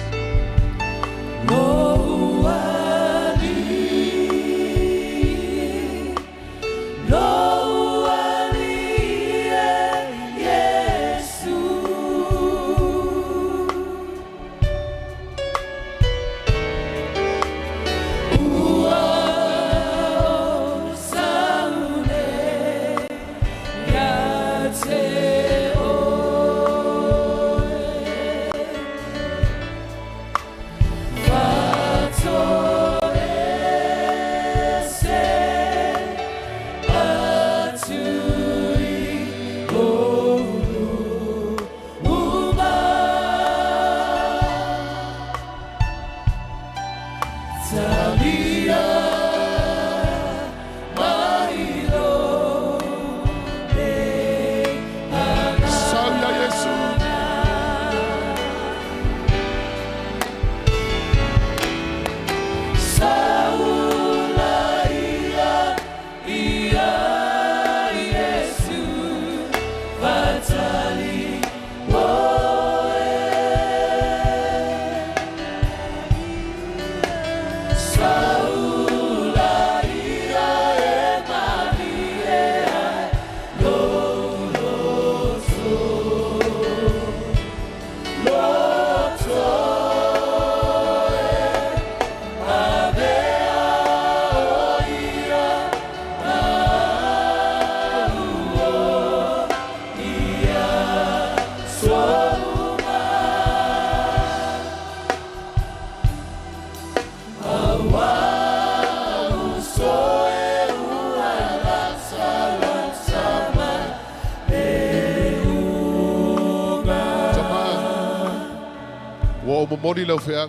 Mori lau fea.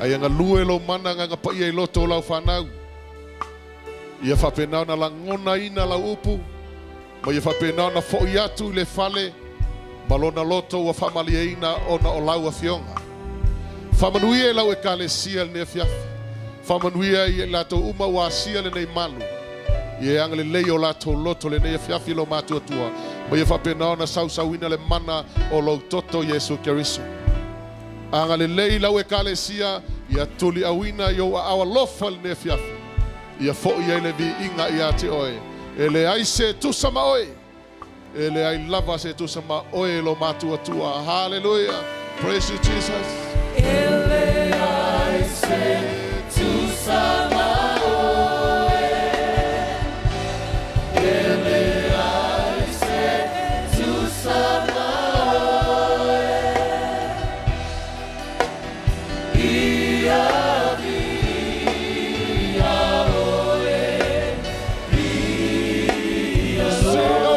Ai anga lue lo mana nga pa ia loto lau fanau. Ia whapenau na langona ina lau upu. Ma ia whapenau na fo iatu le fale. Malona loto wa whamalia ina ona o lau a fionga. Whamanuia lau e kale sia le fiafi. Whamanuia i lato uma wa sia le nei malu. Ia anga le lei o lato loto le nei fiafi lo matua tua. Ma ia whapenau na sausauina le mana o lau toto Yesu Keriso. Anga le lei lau e kale sia ia tuli awina yo awa lofa le ne fiafi. Ia fo ia le vi inga ia te oe. Ele ai se tu sama oe. Ele ai lava se tu sama oe lo matua tua. Hallelujah. Praise you, Jesus. Ele ai se tu sama oe. Ele ai se tu sama oe. Ia via oe. Ia loa.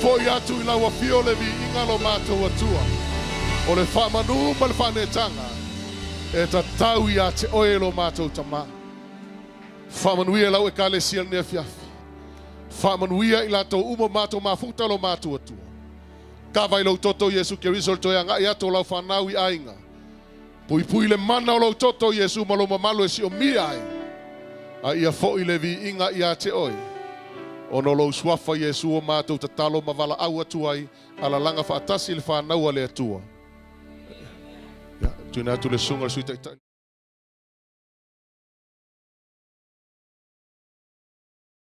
Foi atu I laua fio le vi inga lo mātou atua. O le faamanu ma le whanetanga. E ta tau ia te oe lo mātou tama. Faamanuia lau e kalesia nea fiafi. Faamanuia i lato uma mato mafuta lo mato atua. Kawai lau toto Yesu Keriso to ya ngai ato lau whanau I ainga. Pui le mana o lau toto Yesu malo mamalo e si o mi ai. A ia fo I le vi inga ia te oi. Ono lau swafa Yesu o mato tatalo mavala au atuai. Ala langa whaatasi le whanau ale atua. Tuna atu le sunga le suita